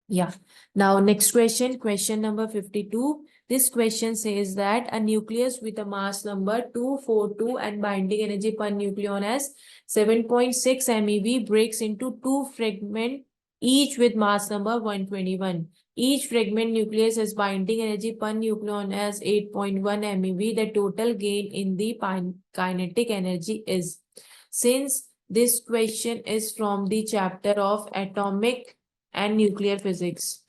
Yeah. Now, next question, question number 52. This question says that a nucleus with a mass number 242 and binding energy per nucleon as 7.6 MeV breaks into two fragments, each with mass number 121. Each fragment nucleus has binding energy per nucleon as 8.1 MeV. The total gain in the kinetic energy is. Since this question is from the chapter of atomic and nuclear physics.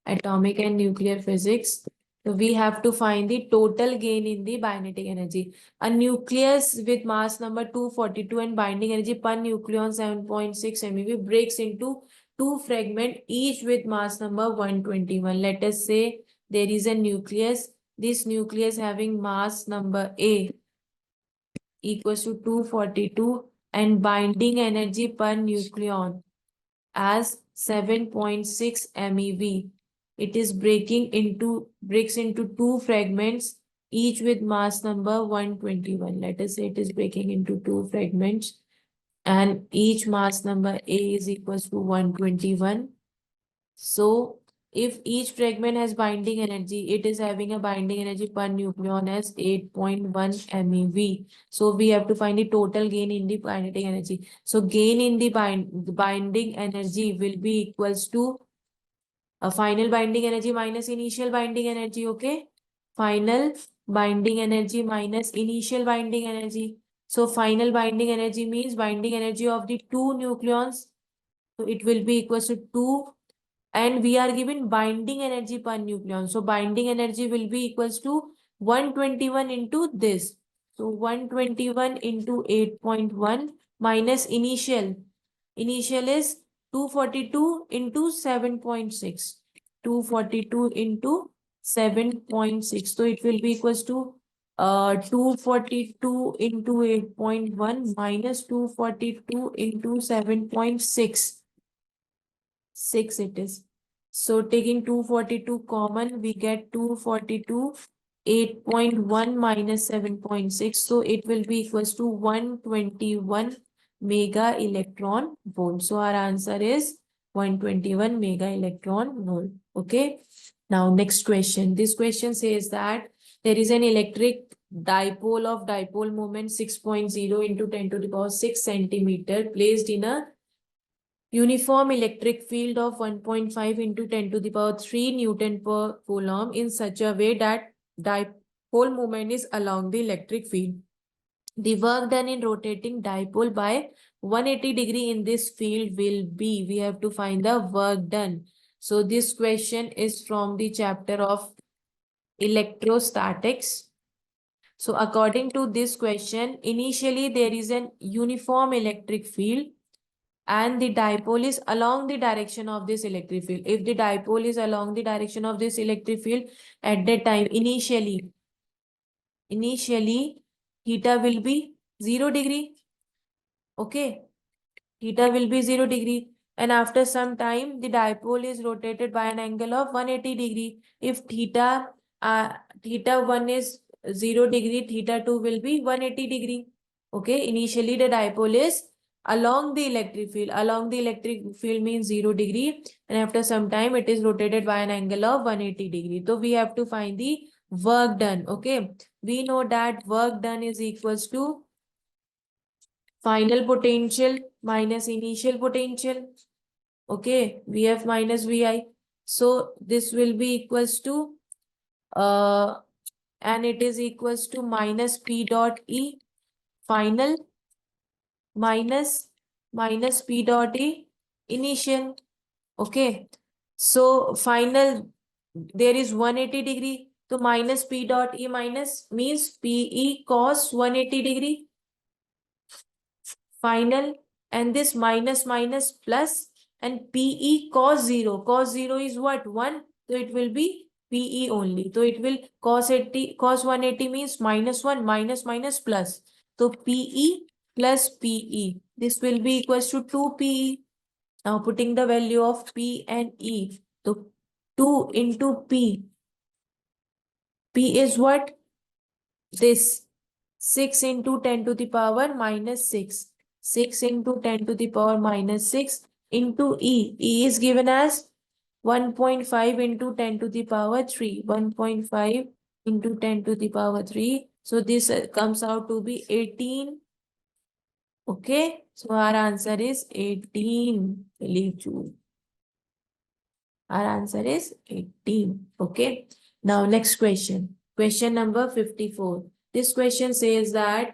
Atomic and nuclear physics. So we have to find the total gain in the kinetic energy. A nucleus with mass number 242 and binding energy per nucleon 7.6 MeV breaks into two fragments, each with mass number 121. Let us say there is a nucleus. This nucleus having mass number A equals to 242 and binding energy per nucleon as 7.6 MeV. It is breaks into two fragments, each with mass number 121. Let us say it is breaking into two fragments and each mass number A is equals to 121. So if each fragment has binding energy, it is having a binding energy per nucleon as 8.1 MeV. So we have to find the total gain in the kinetic energy. So gain in the binding energy will be equals to a final binding energy minus initial binding energy. Okay. Final binding energy minus initial binding energy. So final binding energy means binding energy of the two nucleons. So it will be equals to 2 and we are given binding energy per nucleon. So binding energy will be equals to 121 into this. So 121 into 8.1 minus initial. Initial is 242 into 7.6. 242 into 7.6. So it will be equals to 242 into 8.1 minus 242 into 7.6. 6 it is. So taking 242 common, we get 242, 8.1 minus 7.6. So it will be equals to 121 mega electron volt. So our answer is 121 mega electron volt. Okay. Now next question. This question says that there is an electric dipole of dipole moment 6.0 into 10 to the power 6 centimeter placed in a uniform electric field of 1.5 into 10 to the power 3 Newton per coulomb in such a way that dipole moment is along the electric field. The work done in rotating dipole by 180 degree in this field will be, we have to find the work done. So this question is from the chapter of electrostatics. So according to this question, initially there is an uniform electric field and the dipole is along the direction of this electric field. If the dipole is along the direction of this electric field, at that time, initially, theta will be 0 degree. Okay. Theta will be 0 degree. And after some time, the dipole is rotated by an angle of 180 degree. If theta 1 is 0 degree, theta 2 will be 180 degree. Okay. Initially, the dipole is along the electric field. Along the electric field means 0 degree. And after some time, it is rotated by an angle of 180 degree. So we have to find the work done. Okay. We know that work done is equals to final potential minus initial potential. Okay, VF minus VI. So this will be equals to and it is equals to minus P dot E final minus P dot E initial. Okay, so final there is 180 degree. So minus P dot E minus means PE cos 180 degree final, and this minus minus plus and PE cos 0. Cos 0 is what? 1. So it will be PE only. So it will cos 80, cos 180 means minus 1 minus minus plus. So PE plus PE. This will be equals to 2 PE. Now putting the value of P and E. So 2 into P. P is what? This 6 into 10 to the power minus 6. 6 into 10 to the power minus 6. into E. E is given as 1.5 into 10 to the power 3. 1.5 into 10 to the power 3. So this comes out to be 18. Okay. So our answer is 18 millijoule. Our answer is 18. Okay. Now next question. Question number 54. This question says that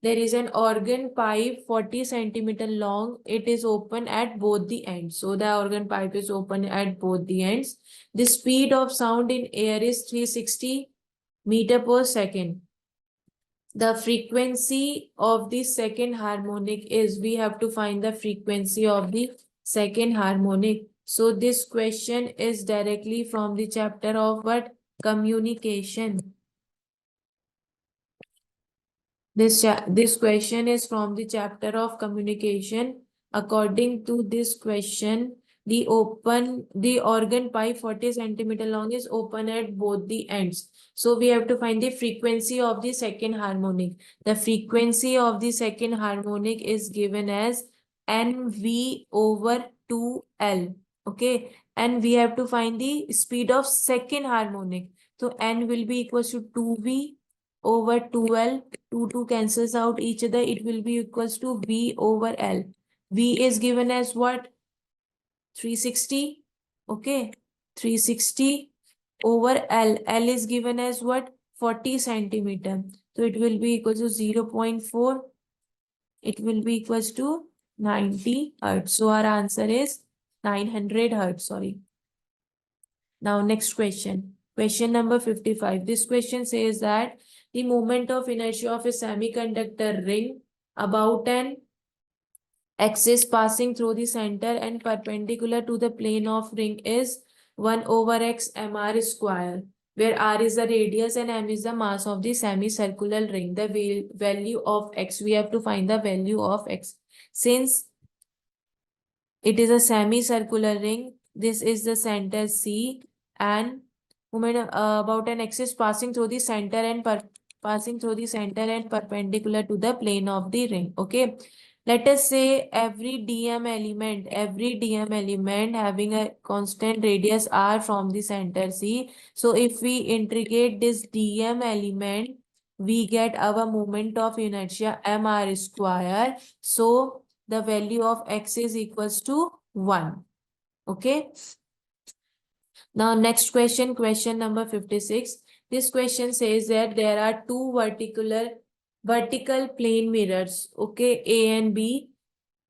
there is an organ pipe 40 centimeter long. It is open at both the ends. So the organ pipe is open at both the ends. The speed of sound in air is 360 meter per second. The frequency of the second harmonic is, we have to find the frequency of the second harmonic. So this question is directly from the chapter of what? Communication. This question is from the chapter of communication. According to this question, the organ pipe 40 centimeter long is open at both the ends. So we have to find the frequency of the second harmonic. The frequency of the second harmonic is given as NV over 2L. Okay. And we have to find the speed of second harmonic. So N will be equals to 2V over 2L. 2 cancels out each other. It will be equals to V over L. V is given as what? 360. Okay. 360 over L. L is given as what? 40 centimeter. So it will be equal to 0.4. It will be equals to 90 hertz. So our answer is 900 hertz. Sorry. Now next question. Question number 55. This question says that the moment of inertia of a semiconductor ring about an axis passing through the center and perpendicular to the plane of ring is 1 over x mr square, where r is the radius and m is the mass of the semicircular ring. The value of x, we have to find the value of x. Since it is a semicircular ring, this is the center C, and moment about an axis passing through the center and perpendicular to the plane of the ring. Okay. Let us say every dm element having a constant radius r from the center C. So if we integrate this dm element, we get our moment of inertia mr square. So the value of x is equals to 1. Okay. Now next question, question number 56. This question says that there are two vertical plane mirrors, okay, A and B,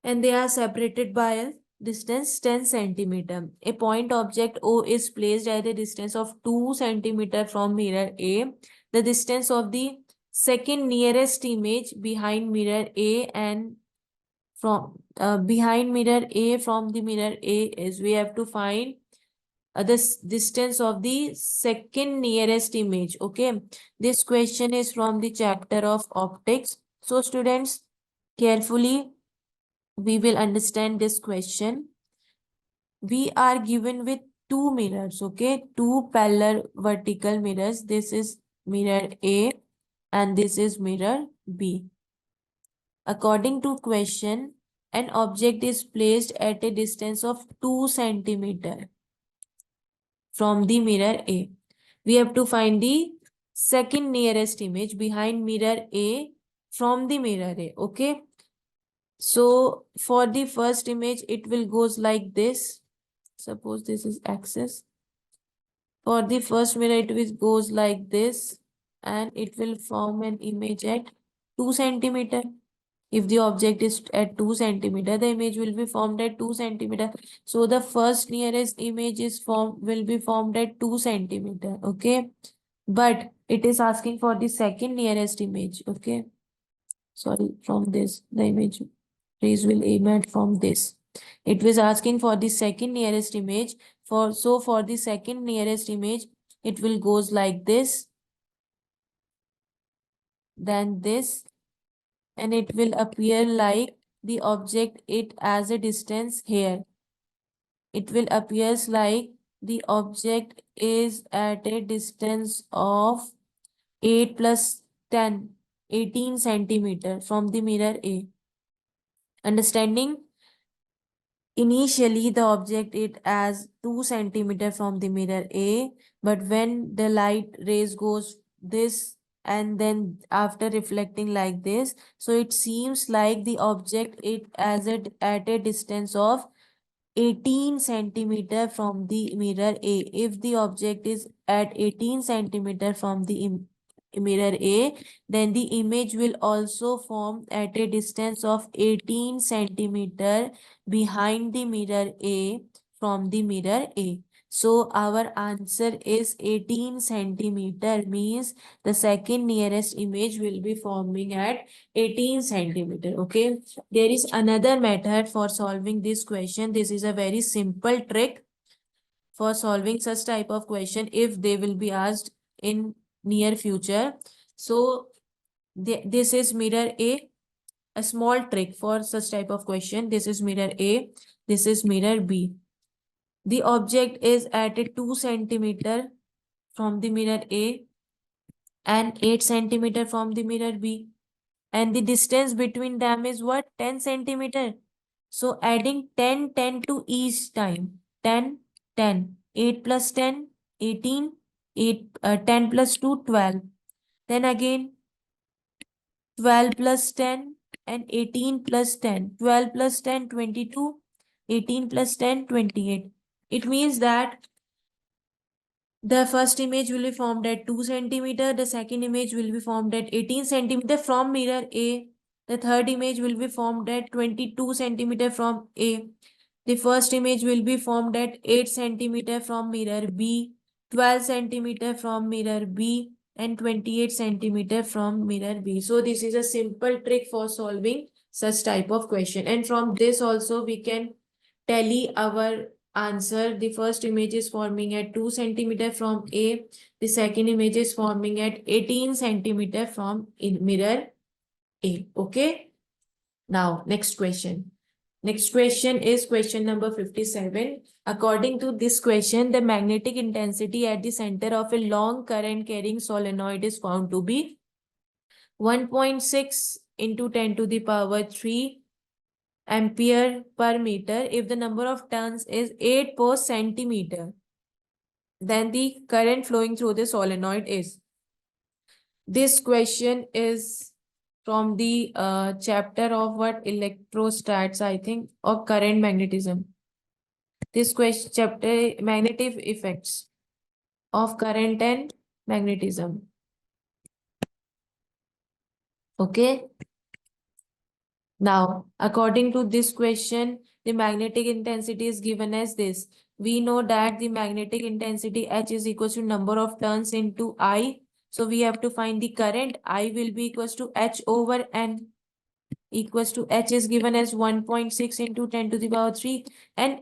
and they are separated by a distance 10 centimeter. A point object O is placed at a distance of 2 centimeter from mirror A. The distance of the second nearest image behind mirror A and from behind mirror A from the mirror A is, we have to find the distance of the second nearest image. Okay, this question is from the chapter of optics. So students, carefully we will understand this question. We are given with two mirrors, okay, two parallel vertical mirrors. This is mirror A and this is mirror B. According to question, an object is placed at a distance of 2 centimeter from the mirror A. We have to find the second nearest image behind mirror A from the mirror A. Okay. So for the first image, it will goes like this. Suppose this is axis. For the first mirror, it will goes like this, and it will form an image at 2 centimeter. If the object is at 2 centimeter, the image will be formed at 2 centimeter. So the first nearest image will be formed at 2 centimeter. Okay. But it is asking for the second nearest image. Okay. Sorry, from this, the image rays will emit from this. It was asking for the second nearest image. For the second nearest image, it will goes like this, then this, and it will appear like the object it as a distance here. It will appears like the object is at a distance of 8 plus 10, 18 centimeter from the mirror A. Understanding? Initially, the object it as 2 centimeter from the mirror A, but when the light rays goes this and then after reflecting like this, so it seems like the object it as at a distance of 18 centimeter from the mirror A. If the object is at 18 centimeter from the mirror A, then the image will also form at a distance of 18 centimeter behind the mirror A from the mirror A. So our answer is 18 centimeter, means the second nearest image will be forming at 18 centimeter. Okay. There is another method for solving this question. This is a very simple trick for solving such type of question if they will be asked in near future. So this is mirror A small trick for such type of question. This is mirror A, this is mirror B. The object is at a 2 centimeter from the mirror A and 8 centimeter from the mirror B. And the distance between them is what? 10 centimeter. So adding 10, 10 to each time. 10, 10. 8 plus 10, 18. 10 plus 2, 12. Then again 12 plus 10 and 18 plus 10. 12 plus 10, 22. 18 plus 10, 28. It means that the first image will be formed at 2 centimeter. The second image will be formed at 18 centimeter from mirror A. The third image will be formed at 22 centimeter from A. The first image will be formed at 8 centimeter from mirror B, 12 centimeter from mirror B, and 28 centimeter from mirror B. So this is a simple trick for solving such type of question. And from this also we can tally our answer. The first image is forming at 2 centimeter from A. The second image is forming at 18 centimeter from mirror A. Okay. Now, next question. Next question is question number 57. According to this question, the magnetic intensity at the center of a long current carrying solenoid is found to be 1.6 into 10 to the power 3 ampere per meter if the number of turns is 8 per centimeter. Then the current flowing through the solenoid is. This question is from the chapter of what electrostats, I think, or current magnetism. This question chapter magnetic effects of current and magnetism. Okay. Now, according to this question, the magnetic intensity is given as this. We know that the magnetic intensity H is equal to number of turns into I. So we have to find the current. I will be equals to H over N. Equals to H is given as 1.6 into 10 to the power 3 and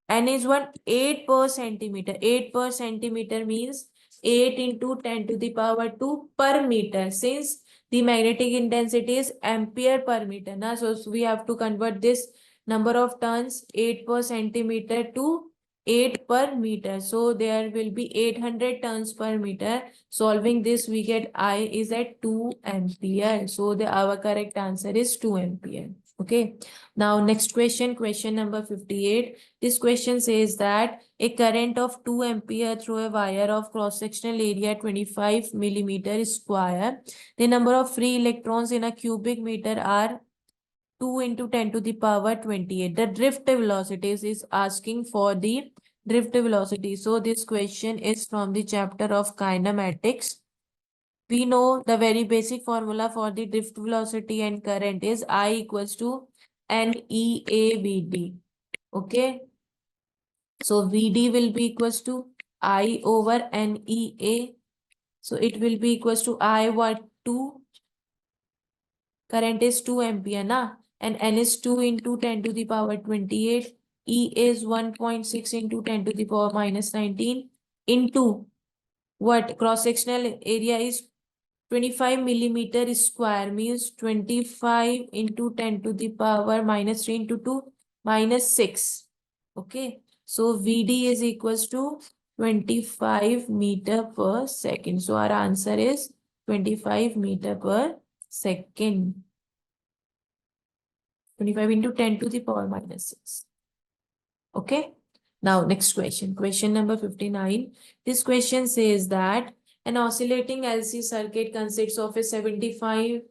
N is what? 8 per centimeter. 8 per centimeter means 8 into 10 to the power 2 per meter. Since the magnetic intensity is ampere per meter, na? So we have to convert this number of turns 8 per centimeter to 8 per meter. So there will be 800 turns per meter. Solving this, we get I is at 2 ampere. So our correct answer is 2 ampere. Okay. Now next question, question number 58. This question says that a current of 2 ampere through a wire of cross-sectional area 25 millimeter square. The number of free electrons in a cubic meter are 2 into 10 to the power 28. The drift velocities is asking for the drift velocity. So this question is from the chapter of kinematics. We know the very basic formula for the drift velocity and current is I equals to NEAVD. Okay. So VD will be equals to I over NEA. So it will be equals to I what 2. Current is 2 ampere na. And N is 2 into 10 to the power 28. E is 1.6 into 10 to the power minus 19 into what? Cross-sectional area is 25 millimeter square means 25 into 10 to the power minus 3 into 2 minus 6. Okay. So VD is equals to 25 meter per second. So our answer is 25 meter per second. 25 into 10 to the power minus 6. Okay. Now, next question. Question number 59. This question says that an oscillating LC circuit consists of a 75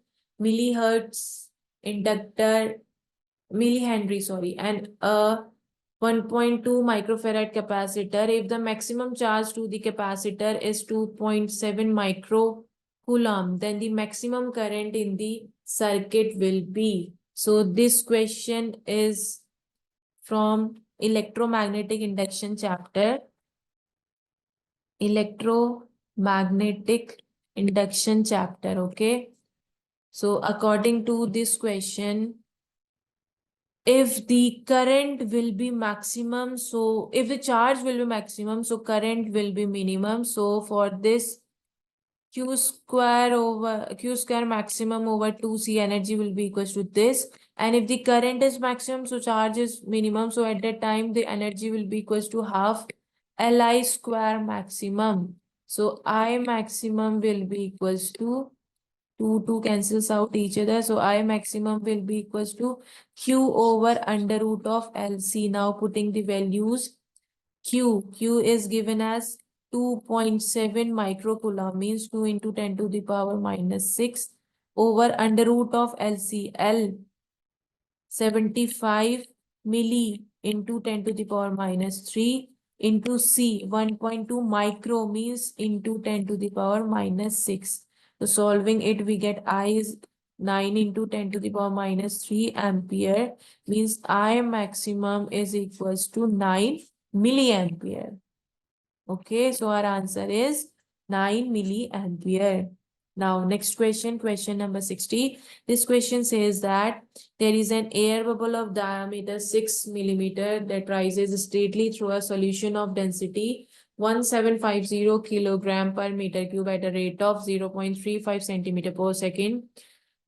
millihertz inductor, millihenry, sorry, and a 1.2 microfarad capacitor. If the maximum charge to the capacitor is 2.7 microcoulomb, then the maximum current in the circuit will be. So this question is from electromagnetic induction chapter. Electromagnetic induction chapter. Okay. So according to this question, if the current will be maximum, so if the charge will be maximum, so current will be minimum. So for this, q square maximum over 2c energy will be equals to this. And if the current is maximum, so charge is minimum. So at that time, the energy will be equals to half Li square maximum. So I maximum will be equals to 2 cancels out each other. So I maximum will be equals to Q over under root of LC. Now putting the values, Q is given as 2.7 microcoulomb, means 2 into 10 to the power minus 6 over under root of LC. L 75 milli into 10 to the power minus 3 into C 1.2 micro, means into 10 to the power minus 6. So solving it, we get I is 9 into 10 to the power minus 3 ampere, means I maximum is equals to 9 milliampere. Okay, so our answer is 9 milliampere. Now, next question, question number 60. This question says that there is an air bubble of diameter 6 millimeter that rises straightly through a solution of density 1750 kilogram per meter cube at a rate of 0.35 centimeter per second.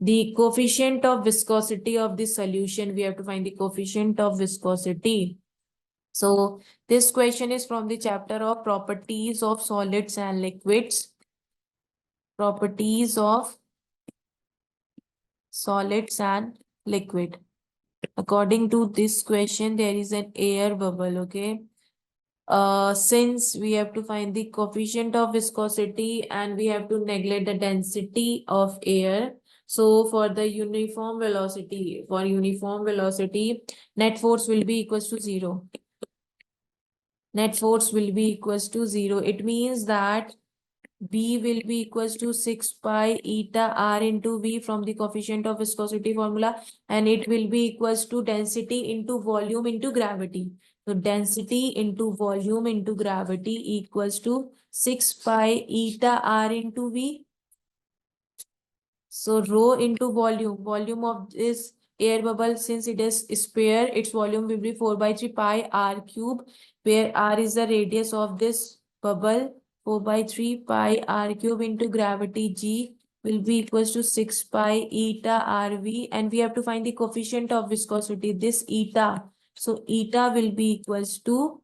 The coefficient of viscosity of the solution, we have to find the coefficient of viscosity. So this question is from the chapter of properties of solids and liquids. Properties of solids and liquid. According to this question, there is an air bubble, okay? Since we have to find the coefficient of viscosity and we have to neglect the density of air. So for the uniform velocity, net force will be equals to 0. Net force will be equals to 0. It means that B will be equals to 6 pi eta R into V from the coefficient of viscosity formula, and it will be equals to density into volume into gravity. So density into volume into gravity equals to 6 pi eta R into V. So rho into volume of this air bubble, since it is sphere, its volume will be 4/3 pi R cube, where R is the radius of this bubble. 4/3 pi R cube into gravity G will be equals to 6 pi eta RV, and we have to find the coefficient of viscosity, this eta. So eta will be equals to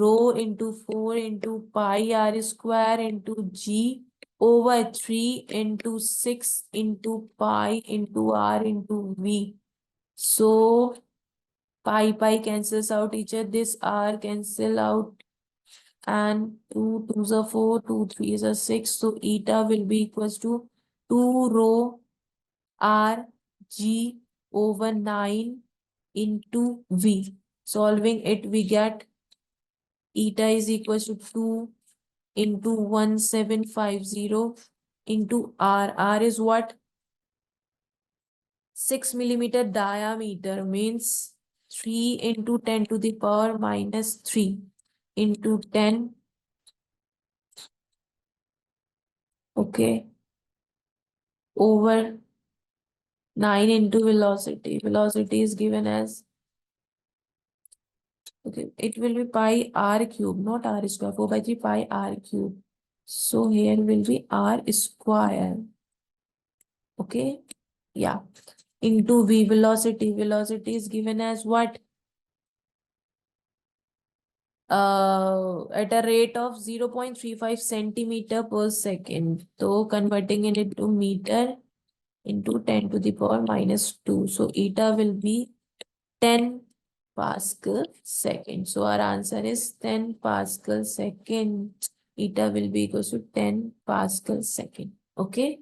rho into 4 into pi R square into G over 3 into 6 into pi into R into V. So pi cancels out each other. This R cancel out, and 2 2s are 4, 2 3s are 6. So eta will be equals to 2 rho R G over 9 into V. Solving it, we get eta is equals to 2 into 1750 into R. R is what? 6 millimeter diameter, means 3 into 10 to the power minus 3 into 10. Okay. Over 9 into velocity. Velocity is given as, okay, it will be pi R cube, not R square. 4/3 pi R cube. So here will be R square. Okay. Yeah. Into V, velocity. Velocity is given as what? At a rate of 0.35 centimeter per second. So converting it into meter into 10 to the power minus 2. So eta will be 10 Pascal second. So our answer is 10 Pascal second. Eta will be equal to 10 Pascal second. Okay.